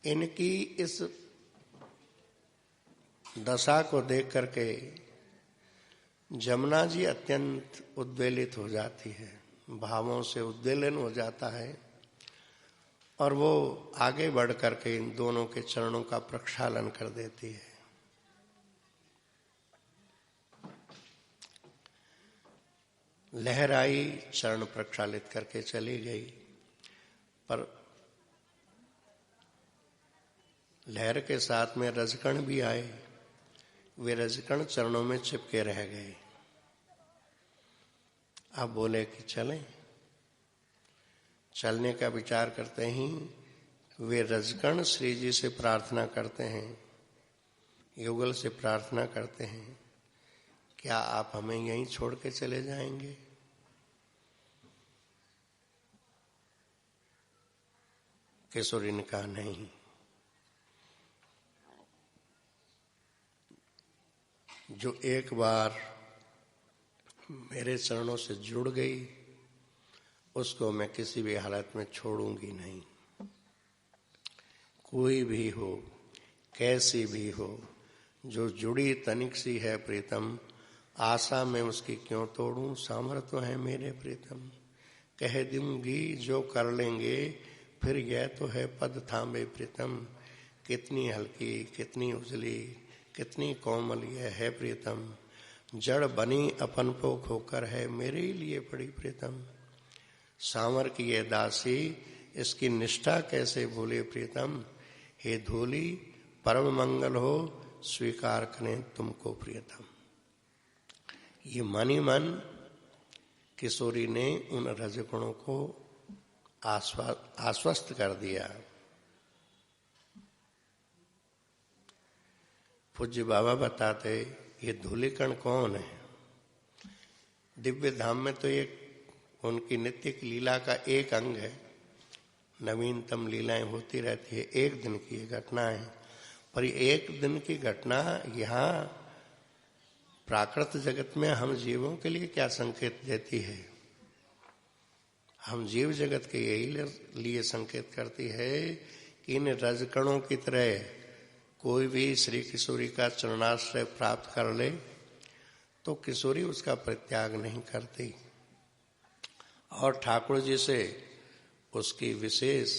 इनकी इस दशा को देख करके जमुना जी अत्यंत उद्वेलित हो जाती है, भावों से उद्वेलन हो जाता है और वो आगे बढ़ करके इन दोनों के चरणों का प्रक्षालन कर देती है। लहर आई, चरण प्रक्षालित करके चली गई, पर लहर के साथ में रजकण भी आए। वे रजकण चरणों में चिपके रह गए। अब बोले कि चलें। चलने का विचार करते ही वे रजकण श्री जी से प्रार्थना करते हैं, युगल से प्रार्थना करते हैं, क्या आप हमें यहीं छोड़ के चले जाएंगे? किशोरी ने कहा नहीं, जो एक बार मेरे चरणों से जुड़ गई उसको मैं किसी भी हालत में छोड़ूंगी नहीं। कोई भी हो, कैसी भी हो, जो जुड़ी तनिक सी है प्रीतम, आशा में उसकी क्यों तोड़ूं, सामर्थ्य तो है मेरे प्रीतम। कह दूंगी जो कर लेंगे, फिर यह तो है पद थामे प्रीतम। कितनी हल्की, कितनी उजली, कितनी कोमल यह है प्रीतम। जड़ बनी अपन को खोकर है, मेरे ही लिए पड़ी प्रीतम। सांवर की ये दासी, इसकी निष्ठा कैसे भूले प्रीतम। हे धूली, परम मंगल हो, स्वीकार करें तुमको प्रियतम। ये मन ही मन किशोरी ने उन रजगुणों को आश्वस्त कर दिया। पूज्य बाबा बताते, ये धूलिकण कौन है? दिव्य धाम में तो एक उनकी नित्य की लीला का एक अंग है। नवीनतम लीलाएं होती रहती है, एक दिन की घटना है, पर एक दिन की घटना यहाँ प्राकृत जगत में हम जीवों के लिए क्या संकेत देती है? हम जीव जगत के यही लिए संकेत करती है कि इन रजकणों की तरह कोई भी श्री किशोरी का चरणाश्रय प्राप्त कर ले तो किशोरी उसका परित्याग नहीं करती और ठाकुर जी से उसकी विशेष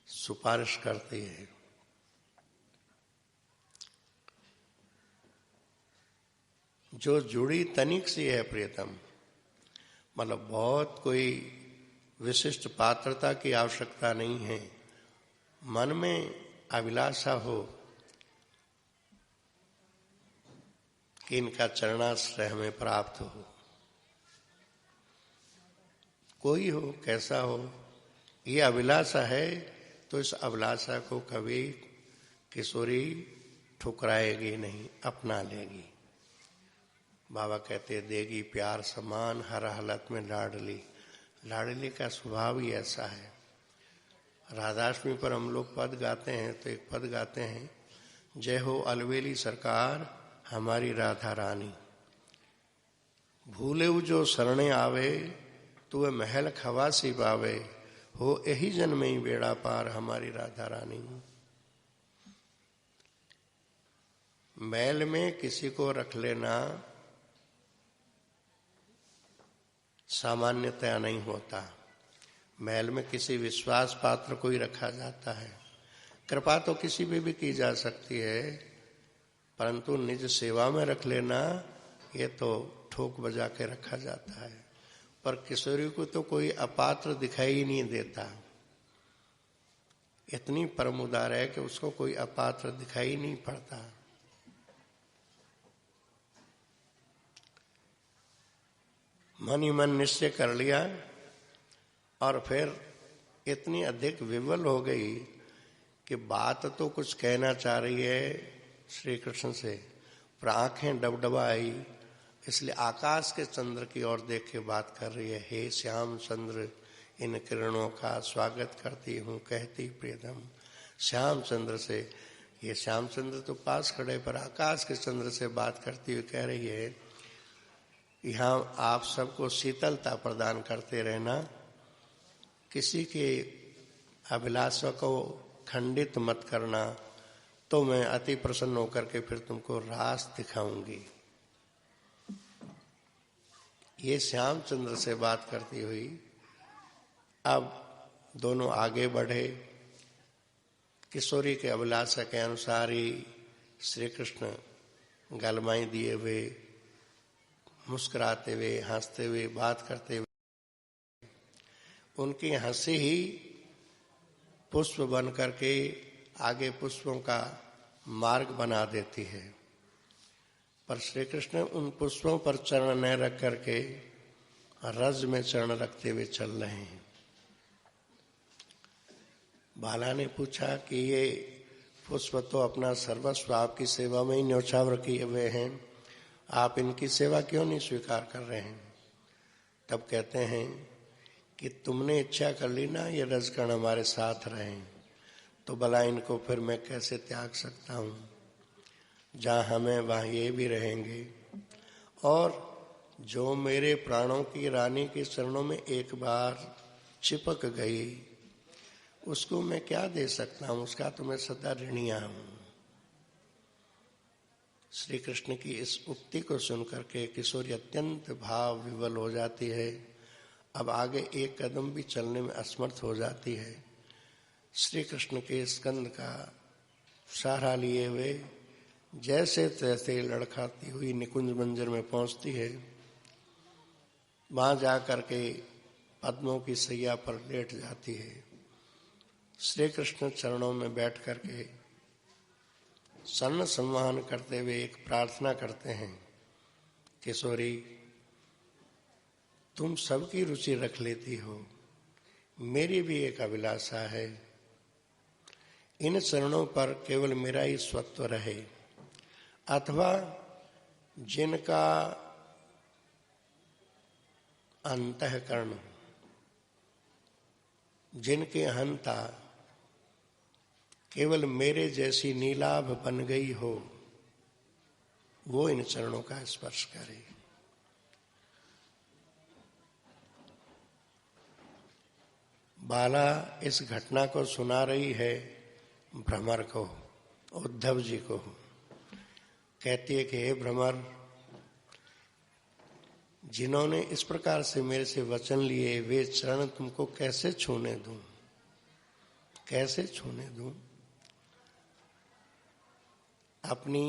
सुपारिश करती है। जो जुड़ी तनिक सी है प्रियतम, मतलब बहुत कोई विशिष्ट पात्रता की आवश्यकता नहीं है। मन में अभिलाषा हो कि इनका चरणाश्रय हमें प्राप्त हो, कोई हो कैसा हो, ये अभिलाषा है तो इस अभिलाषा को कभी किशोरी ठुकराएगी नहीं, अपना लेगी। बाबा कहते देगी प्यार समान हर हालत में लाडली। लाडली का स्वभाव ही ऐसा है। राधाष्टमी पर हम लोग पद गाते हैं तो एक पद गाते हैं, जय हो अलवेली सरकार हमारी राधा रानी। भूले जो शरणे आवे तो वह महल खवासी पावे, हो यही जन्म ही बेड़ा पार हमारी राधा रानी। महल में किसी को रख लेना सामान्यतया नहीं होता। महल में किसी विश्वास पात्र को ही रखा जाता है। कृपा तो किसी पे भी की जा सकती है, परंतु निज सेवा में रख लेना ये तो ठोक बजा के रखा जाता है। पर किशोरी को तो कोई अपात्र दिखाई ही नहीं देता। इतनी परम उदार है कि उसको कोई अपात्र दिखाई नहीं पड़ता। मन ही मन निश्चय कर लिया और फिर इतनी अधिक विवल हो गई कि बात तो कुछ कहना चाह रही है श्री कृष्ण से, पर आंखें डबडबा आई, इसलिए आकाश के चंद्र की ओर देख के बात कर रही है। हे श्याम चंद्र, इन किरणों का स्वागत करती हूँ कहती प्रियतम। श्याम चंद्र से, ये श्याम चंद्र तो पास खड़े, पर आकाश के चंद्र से बात करती हुई कह रही है, यहाँ आप सबको शीतलता प्रदान करते रहना, किसी के अभिलाषा को खंडित मत करना, तो मैं अति प्रसन्न होकर के फिर तुमको रास दिखाऊंगी। ये श्यामचंद्र से बात करती हुई अब दोनों आगे बढ़े। किशोरी के अभिलाषा के अनुसार ही श्री कृष्ण गलमाई दिए हुए, मुस्कुराते हुए, हंसते हुए, बात करते हुए, उनकी हंसी ही पुष्प बन करके आगे पुष्पों का मार्ग बना देती है। पर श्री कृष्ण उन पुष्पों पर चरण न रख करके रज में चरण रखते हुए चल रहे हैं। बाला ने पूछा कि ये पुष्प तो अपना सर्वस्व आपकी सेवा में ही न्यौछावर किए हुए हैं, आप इनकी सेवा क्यों नहीं स्वीकार कर रहे हैं? तब कहते हैं कि तुमने इच्छा कर ली ना ये रजकण हमारे साथ रहें, तो भला इनको फिर मैं कैसे त्याग सकता हूँ? जहाँ हमें वहाँ ये भी रहेंगे। और जो मेरे प्राणों की रानी के चरणों में एक बार चिपक गई, उसको मैं क्या दे सकता हूँ? उसका तो मैं सदा ऋणिया हूँ। श्री कृष्ण की इस उक्ति को सुनकर के किशोरी अत्यंत भाव विवल हो जाती है। अब आगे एक कदम भी चलने में असमर्थ हो जाती है। श्री कृष्ण के स्कंद का सहारा लिए हुए जैसे तैसे लड़खड़ाती हुई निकुंज मंजर में पहुंचती है। वहां जाकर के पद्मों की सैया पर लेट जाती है। श्री कृष्ण चरणों में बैठ करके सन्न संवहन करते हुए एक प्रार्थना करते हैं, किशोरी तुम सबकी रुचि रख लेती हो, मेरी भी एक अभिलाषा है, इन चरणों पर केवल मेरा ही स्वत्व रहे, अथवा जिनका अंतःकरण, जिनके हंता केवल मेरे जैसी नीलाभ बन गई हो, वो इन चरणों का स्पर्श करे। बाला इस घटना को सुना रही है भ्रमर को, उद्धव जी को। कहती है कि हे भ्रमर, जिन्होंने इस प्रकार से मेरे से वचन लिए, वे चरण तुमको कैसे छूने दूं? कैसे छूने दूं? अपनी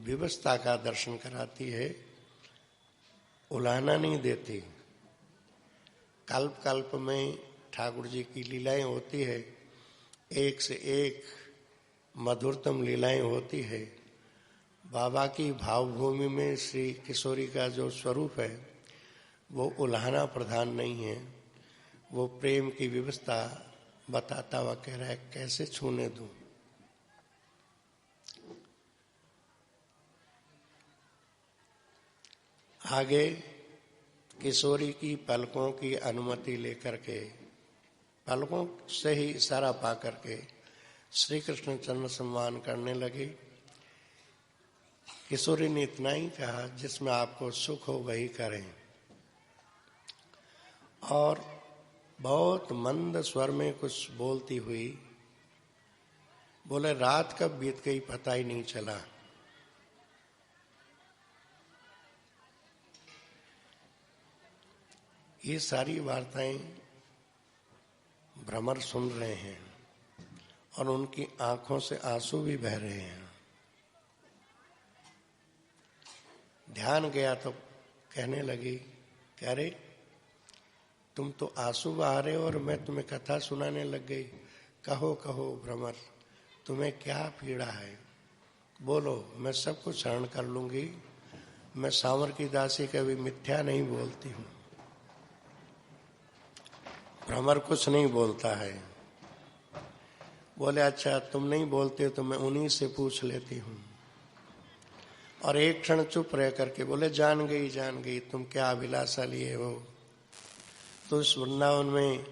विवशता का दर्शन कराती है, उलाहना नहीं देती। कल्प कल्प में ठाकुर जी की लीलाएं होती है, एक से एक मधुरतम लीलाएं होती है। बाबा की भावभूमि में श्री किशोरी का जो स्वरूप है वो उल्हाना प्रधान नहीं है, वो प्रेम की विवशता बताता हुआ कह रहा है, कैसे छूने दूं? आगे किशोरी की पलकों की अनुमति लेकर के, पलकों से ही इशारा पा करके श्री कृष्ण चरण सम्मान करने लगे। किशोरी ने इतना ही कहा, जिसमें आपको सुख हो वही करें। और बहुत मंद स्वर में कुछ बोलती हुई बोले, रात कब बीत गई पता ही नहीं चला। ये सारी वार्ताएं भ्रमर सुन रहे हैं और उनकी आंखों से आंसू भी बह रहे हैं। ध्यान गया तो कहने लगी, कह रहे तुम तो आंसू बहा रहे हो और मैं तुम्हें कथा सुनाने लग गई। कहो कहो भ्रमर, तुम्हें क्या पीड़ा है? बोलो, मैं सब कुछ सहन कर लूंगी। मैं सांवर की दासी कभी मिथ्या नहीं बोलती हूँ। भ्रमर कुछ नहीं बोलता है। बोले, अच्छा तुम नहीं बोलते तो मैं उन्हीं से पूछ लेती हूँ। और एक क्षण चुप रह करके बोले, जान गई तुम क्या अभिलाषा लिए हो। तो इस वृंदावन में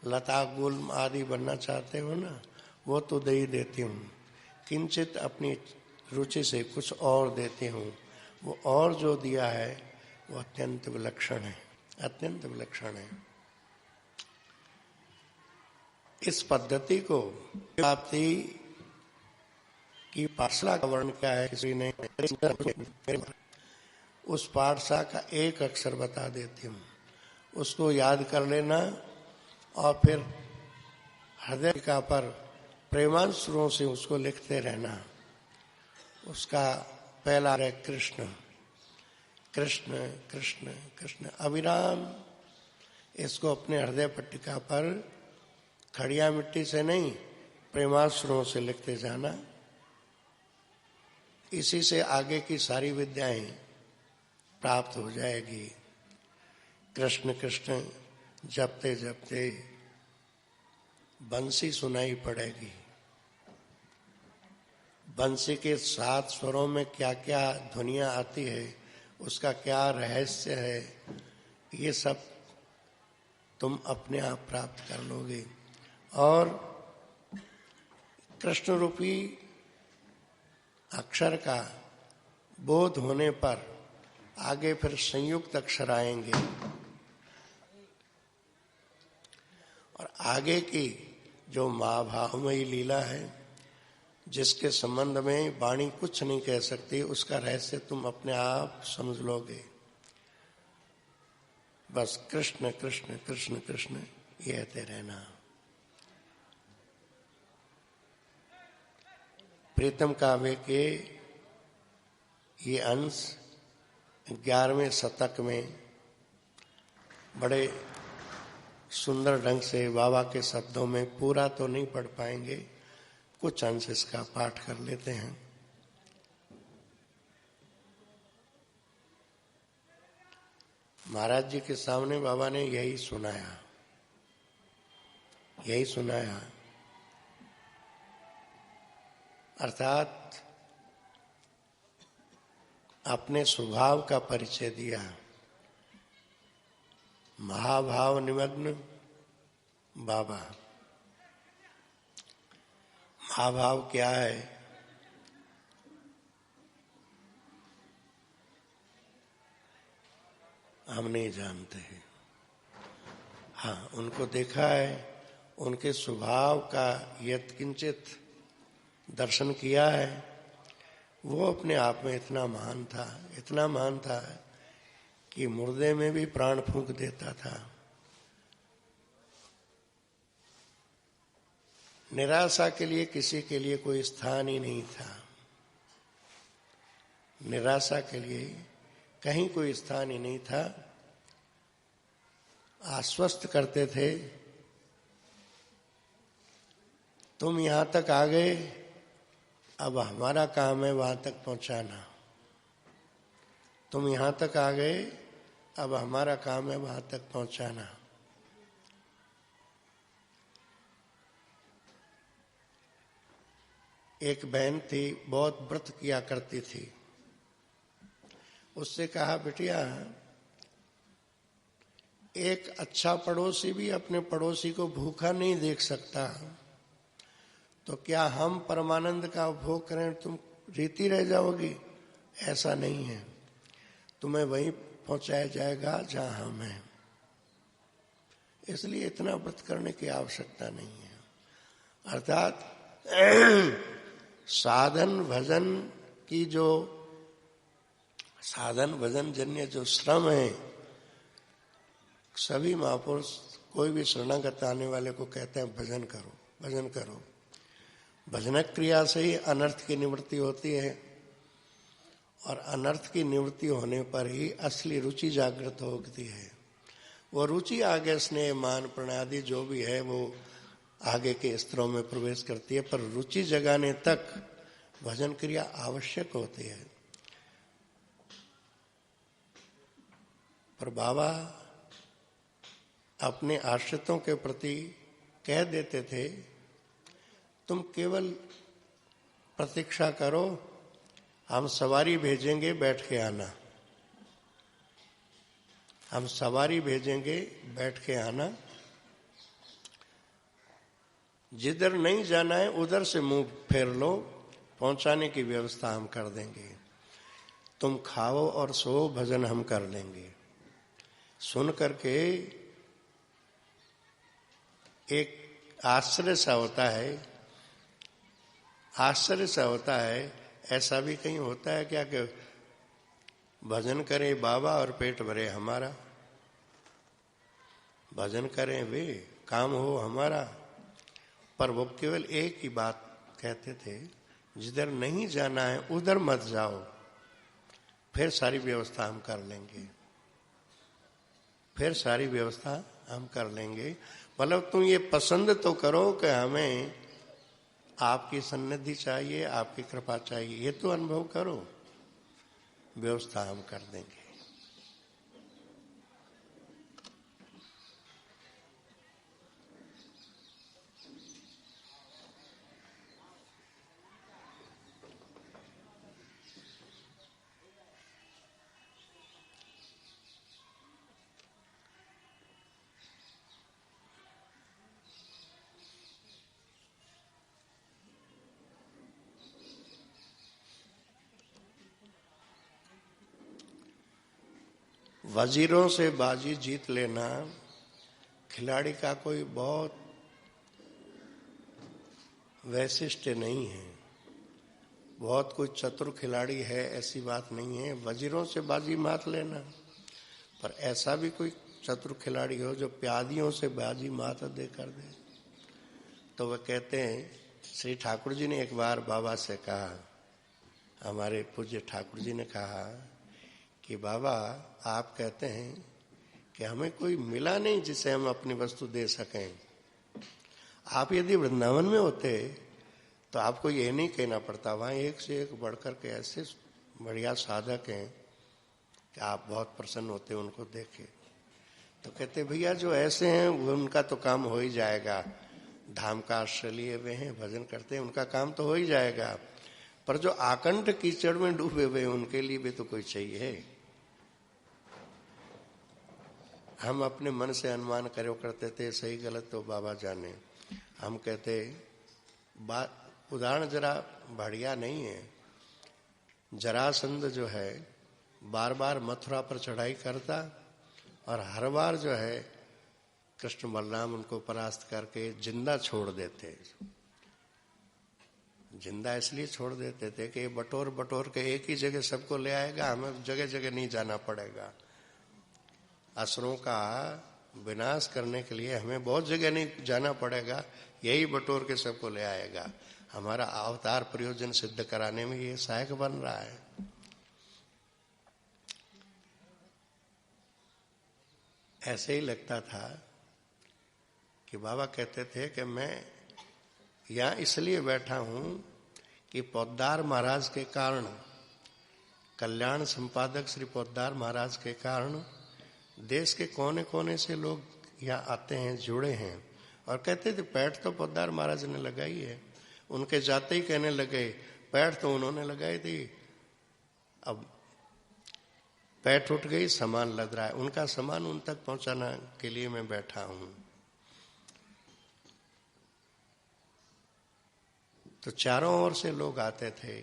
लता गुल आदि बनना चाहते हो ना, वो तो दे ही देती हूँ, किंचित अपनी रुचि से कुछ और देती हूँ। वो और जो दिया है वो अत्यंत विलक्षण है, अत्यंत विलक्षण है। इस पद्धति को प्राप्ति की पाठशाला का वर्णन क्या है किसी ने, उस पाठशाला का एक अक्षर बता देती हूँ, उसको याद कर लेना और फिर हृदय का पर प्रेमांशुओं से उसको लिखते रहना। उसका पहला है कृष्ण कृष्ण कृष्ण कृष्ण अविराम। इसको अपने हृदय पट्टिका पर खड़िया मिट्टी से नहीं, प्रेमाश्रुओं से लिखते जाना। इसी से आगे की सारी विद्याएं प्राप्त हो जाएगी। कृष्ण कृष्ण जपते जपते बंसी सुनाई पड़ेगी। बंसी के 7 स्वरों में क्या क्या ध्वनियां आती है, उसका क्या रहस्य है, ये सब तुम अपने आप प्राप्त कर लोगे। और कृष्ण रूपी अक्षर का बोध होने पर आगे फिर संयुक्त अक्षर आएंगे और आगे की जो महाभावमयी लीला है, जिसके संबंध में वाणी कुछ नहीं कह सकती, उसका रहस्य तुम अपने आप समझ लोगे। बस कृष्ण कृष्ण कृष्ण कृष्ण ये कहते रहना। प्रीतम काव्य के ये अंश 11वें शतक में बड़े सुंदर ढंग से बाबा के शब्दों में, पूरा तो नहीं पढ़ पाएंगे, कुछ अंश इसका पाठ कर लेते हैं। महाराज जी के सामने बाबा ने यही सुनाया। अर्थात अपने स्वभाव का परिचय दिया। महाभाव निमग्न बाबा। महाभाव क्या है? हम नहीं जानते हैं। हाँ, उनको देखा है, उनके स्वभाव का यत्किंचित दर्शन किया है। वो अपने आप में इतना महान था कि मुर्दे में भी प्राण फूंक देता था। निराशा के लिए किसी के लिए कोई स्थान ही नहीं था। निराशा के लिए कहीं कोई स्थान ही नहीं था। आश्वस्त करते थे, तुम यहां तक आ गए, अब हमारा काम है वहां तक पहुंचाना। तुम यहां तक आ गए, अब हमारा काम है वहां तक पहुंचाना। एक बहन थी, बहुत व्रत किया करती थी। उससे कहा, बिटिया, एक अच्छा पड़ोसी भी अपने पड़ोसी को भूखा नहीं देख सकता, तो क्या हम परमानंद का उपभोग करें तुम रीति रह जाओगी? ऐसा नहीं है, तुम्हें वहीं पहुंचाया जाएगा जहां हम हैं। इसलिए इतना व्रत करने की आवश्यकता नहीं है। अर्थात साधन भजन जन्य जो श्रम है, सभी महापुरुष कोई भी शरणागत आने वाले को कहते हैं भजन करो, भजन करो। भजन क्रिया से ही अनर्थ की निवृत्ति होती है, और अनर्थ की निवृत्ति होने पर ही असली रुचि जागृत होती है। वो रुचि आगे स्नेह मान प्रणादि जो भी है वो आगे के स्तरों में प्रवेश करती है, पर रुचि जगाने तक भजन क्रिया आवश्यक होती है। पर बाबा अपने आश्रितों के प्रति कह देते थे, तुम केवल प्रतीक्षा करो, हम सवारी भेजेंगे, बैठ के आना। हम सवारी भेजेंगे, बैठ के आना। जिधर नहीं जाना है उधर से मुंह फेर लो, पहुंचाने की व्यवस्था हम कर देंगे। तुम खाओ और सो, भजन हम कर लेंगे। सुन करके एक आश्चर्य सा होता है, आश्चर्य सा होता है। ऐसा भी कहीं होता है क्या कि भजन करें बाबा और पेट भरे हमारा? भजन करें वे, काम हो हमारा। पर वो केवल एक ही बात कहते थे, जिधर नहीं जाना है उधर मत जाओ, फिर सारी व्यवस्था हम कर लेंगे, फिर सारी व्यवस्था हम कर लेंगे। मतलब तुम ये पसंद तो करो कि हमें आपकी सन्निधि चाहिए, आपकी कृपा चाहिए, ये तो अनुभव करो, व्यवस्था हम कर देंगे। वजीरों से बाजी जीत लेना खिलाड़ी का कोई बहुत वैशिष्ट नहीं है, बहुत कोई चतुर खिलाड़ी है ऐसी बात नहीं है वजीरों से बाजी मात लेना। पर ऐसा भी कोई चतुर खिलाड़ी हो जो प्यादियों से बाजी मात दे कर दे। तो वह कहते हैं, श्री ठाकुर जी ने एक बार बाबा से कहा, हमारे पूज्य ठाकुर जी ने कहा कि बाबा आप कहते हैं कि हमें कोई मिला नहीं जिसे हम अपनी वस्तु दे सकें। आप यदि वृंदावन में होते तो आपको ये नहीं कहना पड़ता, वहां एक से एक बढ़कर के ऐसे बढ़िया साधक हैं कि आप बहुत प्रसन्न होते उनको देखे। तो कहते भैया जो ऐसे हैं वो उनका तो काम हो ही जाएगा, धाम का आश्रय लिए हुए हैं, भजन करते हैं, उनका काम तो हो ही जाएगा। पर जो आकंठ कीचड़ में डूबे हुए उनके लिए भी तो कोई चाहिए। हम अपने मन से अनुमान करो करते थे, सही गलत तो बाबा जाने। हम कहते बात उदाहरण जरा बढ़िया नहीं है। जरासंध जो है बार बार मथुरा पर चढ़ाई करता और हर बार जो है कृष्ण बलराम उनको परास्त करके जिंदा छोड़ देते। जिंदा इसलिए छोड़ देते थे कि बटोर बटोर के एक ही जगह सबको ले आएगा, हमें जगह जगह नहीं जाना पड़ेगा। असुरों का विनाश करने के लिए हमें बहुत जगह नहीं जाना पड़ेगा, यही बटोर के सबको ले आएगा। हमारा अवतार प्रयोजन सिद्ध कराने में ये सहायक बन रहा है। ऐसे ही लगता था कि बाबा कहते थे कि मैं यहाँ इसलिए बैठा हूँ कि पोद्दार महाराज के कारण, कल्याण संपादक श्री पोद्दार महाराज के कारण देश के कोने कोने से लोग यहाँ आते हैं, जुड़े हैं। और कहते थे पैठ तो पोद्दार महाराज ने लगाई है। उनके जाते ही कहने लगे पैठ तो उन्होंने लगाई थी, अब पैठ उठ गई, सामान लद रहा है, उनका सामान उन तक पहुंचाने के लिए मैं बैठा हूं। तो चारों ओर से लोग आते थे,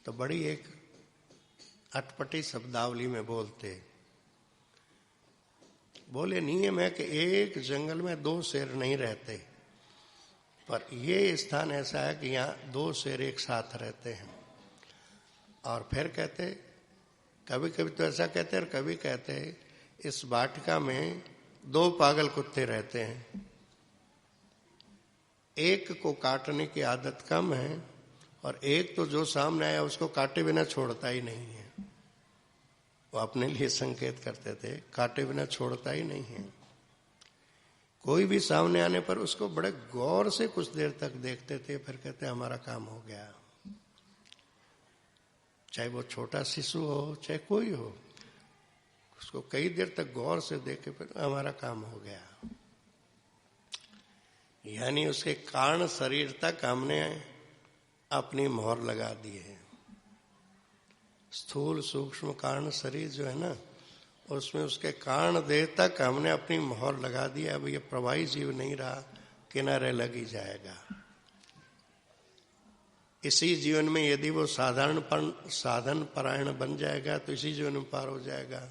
तो बड़ी एक अटपटी शब्दावली में बोलते। बोले नियम है कि एक जंगल में दो शेर नहीं रहते, पर ये स्थान ऐसा है कि यहाँ दो शेर एक साथ रहते हैं। और फिर कहते, कभी कभी तो ऐसा कहते और कभी कहते इस वाटिका में दो पागल कुत्ते रहते हैं, एक को काटने की आदत कम है और एक तो जो सामने आया उसको काटे बिना छोड़ता ही नहीं है। वो अपने लिए संकेत करते थे, काटे बिना छोड़ता ही नहीं है। कोई भी सामने आने पर उसको बड़े गौर से कुछ देर तक देखते थे, फिर कहते हमारा काम हो गया। चाहे वो छोटा शिशु हो चाहे कोई हो, उसको कई देर तक गौर से देखे फिर हमारा काम हो गया। यानी उसके कारण शरीर तक हमने अपनी मोहर लगा दी है। स्थूल सूक्ष्म कारण शरीर जो है ना, उसमें उसके कारण देह तक हमने अपनी मोहर लगा दी। अब ये प्रवाही जीव नहीं रहा, किनारे लग ही जाएगा। इसी जीवन में यदि वो साधन परायण बन जाएगा तो इसी जीवन में पार हो जाएगा,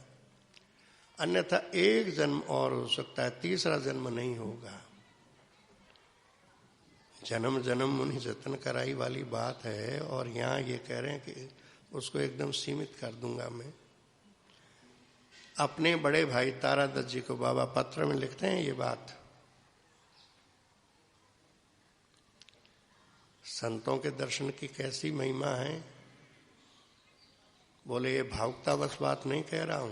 अन्यथा एक जन्म और हो सकता है, तीसरा जन्म नहीं होगा। जन्म जन्म मुनि जतन कराई वाली बात है, और यहाँ ये कह रहे हैं कि उसको एकदम सीमित कर दूंगा मैं। अपने बड़े भाई तारादत्त जी को बाबा पत्र में लिखते हैं ये बात। संतों के दर्शन की कैसी महिमा है। बोले ये भावुकतावश बात नहीं कह रहा हूं,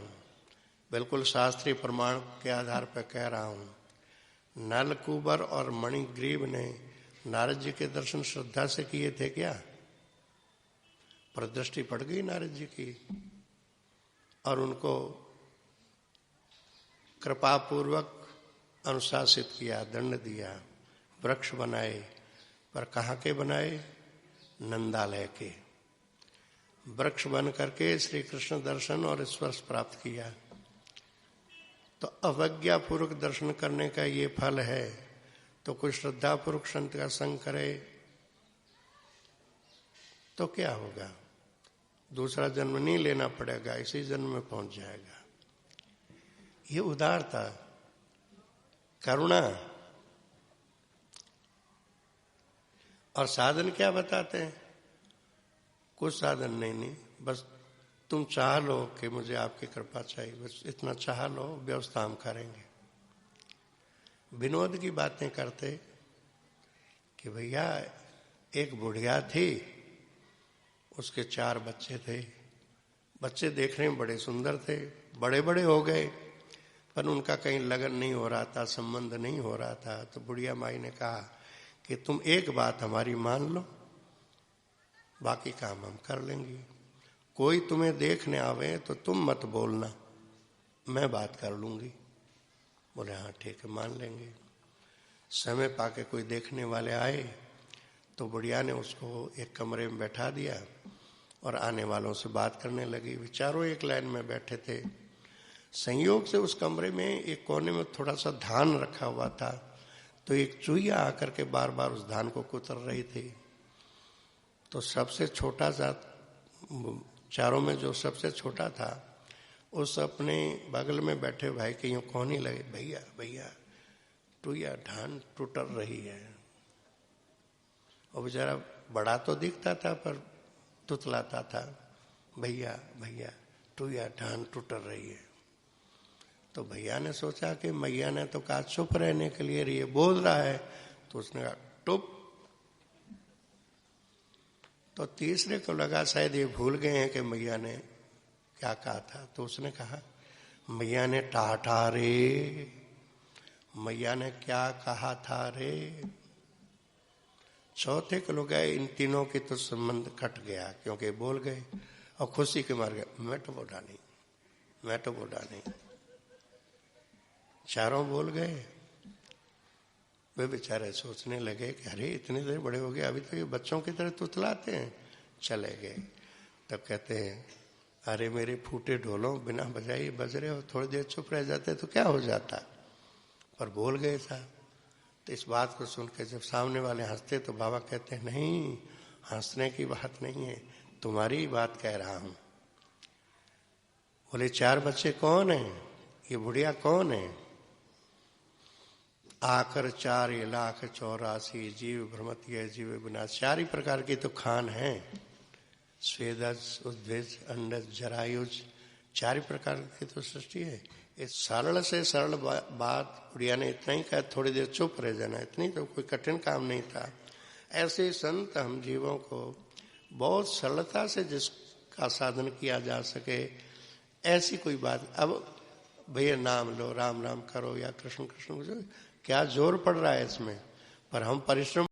बिल्कुल शास्त्रीय प्रमाण के आधार पर कह रहा हूं। नलकूबर और मणिग्रीव ने नारद जी के दर्शन श्रद्धा से किए थे क्या? पर दृष्टि पड़ गई नारद जी की, और उनको कृपा पूर्वक अनुशासित किया, दंड दिया, वृक्ष बनाए। पर कहाँ के बनाए? नंदालय के। वृक्ष बन करके श्री कृष्ण दर्शन और स्पर्श प्राप्त किया। तो अवज्ञा पूर्वक दर्शन करने का ये फल है, तो कोई श्रद्धा पूर्वक संत का संग करे तो क्या होगा? दूसरा जन्म नहीं लेना पड़ेगा, इसी जन्म में पहुंच जाएगा। ये उदारता, करुणा। और साधन क्या बताते हैं? कुछ साधन नहीं, बस तुम चाह लो कि मुझे आपकी कृपा चाहिए, बस इतना चाह लो, व्यवस्था हम करेंगे। विनोद की बातें करते कि भैया एक बुढ़िया थी, उसके 4 बच्चे थे। बच्चे देखने में बड़े सुंदर थे, बड़े बड़े हो गए, पर उनका कहीं लगन नहीं हो रहा था, संबंध नहीं हो रहा था। तो बुढ़िया माई ने कहा कि तुम एक बात हमारी मान लो, बाकी काम हम कर लेंगे। कोई तुम्हें देखने आवे तो तुम मत बोलना, मैं बात कर लूंगी। बोले हाँ ठीक है, मान लेंगे। समय पाके कोई देखने वाले आए तो बुढ़िया ने उसको एक कमरे में बैठा दिया और आने वालों से बात करने लगी। चारों एक लाइन में बैठे थे। संयोग से उस कमरे में एक कोने में थोड़ा सा धान रखा हुआ था, तो एक चूहिया आकर के बार बार उस धान को कुतर रही थी। तो सबसे छोटा सा, चारों में जो सबसे छोटा था, उस अपने बगल में बैठे भाई के यूं कहने लगे, भैया भैया चूहिया धान टूटर रही है। और बेचारा बड़ा तो दिखता था पर तुतलाता था, भैया भैया चूहिया धान टूटर रही है। तो भैया ने सोचा कि मैया ने तो कहा चुप रहने के लिए, ये बोल रहा है, तो उसने कहा टुप। तो तीसरे को लगा शायद ये भूल गए हैं कि मैया ने क्या कहा था, तो उसने कहा मैया ने टाटा रे, मैया ने क्या कहा था रे। चौथे को लोग गए, इन तीनों की तो संबंध कट गया क्योंकि बोल गए और खुशी के मार गए, मैं तो बोला नहीं, मैं तो बोला नहीं। चारों बोल गए। वे बेचारे सोचने लगे कि अरे इतनी देर बड़े हो गए, अभी तो ये बच्चों की तरह तुतलाते हैं। चले गए। तब कहते हैं अरे मेरे फूटे ढोलों, बिना बजाए बज रहे हो, थोड़ी देर चुप रह जाते तो क्या हो जाता, पर बोल गए था। तो इस बात को सुन के जब सामने वाले हंसते तो बाबा कहते हैं नहीं, हंसने की बात नहीं है, तुम्हारी बात कह रहा हूं। बोले 4 बच्चे कौन है? ये बुढ़िया कौन है? आकर 4,84,000 जीव भ्रमती है जीव विनाश। 4 ही प्रकार की तो खान है, स्वेदज, उद्भिज, अंडज, जरायुज, 4 ही प्रकार की तो सृष्टि है। इस सरल से सरल बात बुढ़िया ने इतना ही कहा, थोड़ी देर चुप रह जाना, इतनी तो कोई कठिन काम नहीं था। ऐसे संत हम जीवों को बहुत सरलता से जिसका साधन किया जा सके, ऐसी कोई बात। अब भैया नाम लो, राम राम करो या कृष्ण कृष्ण, क्या जोर पड़ रहा है इसमें? पर हम परिश्रम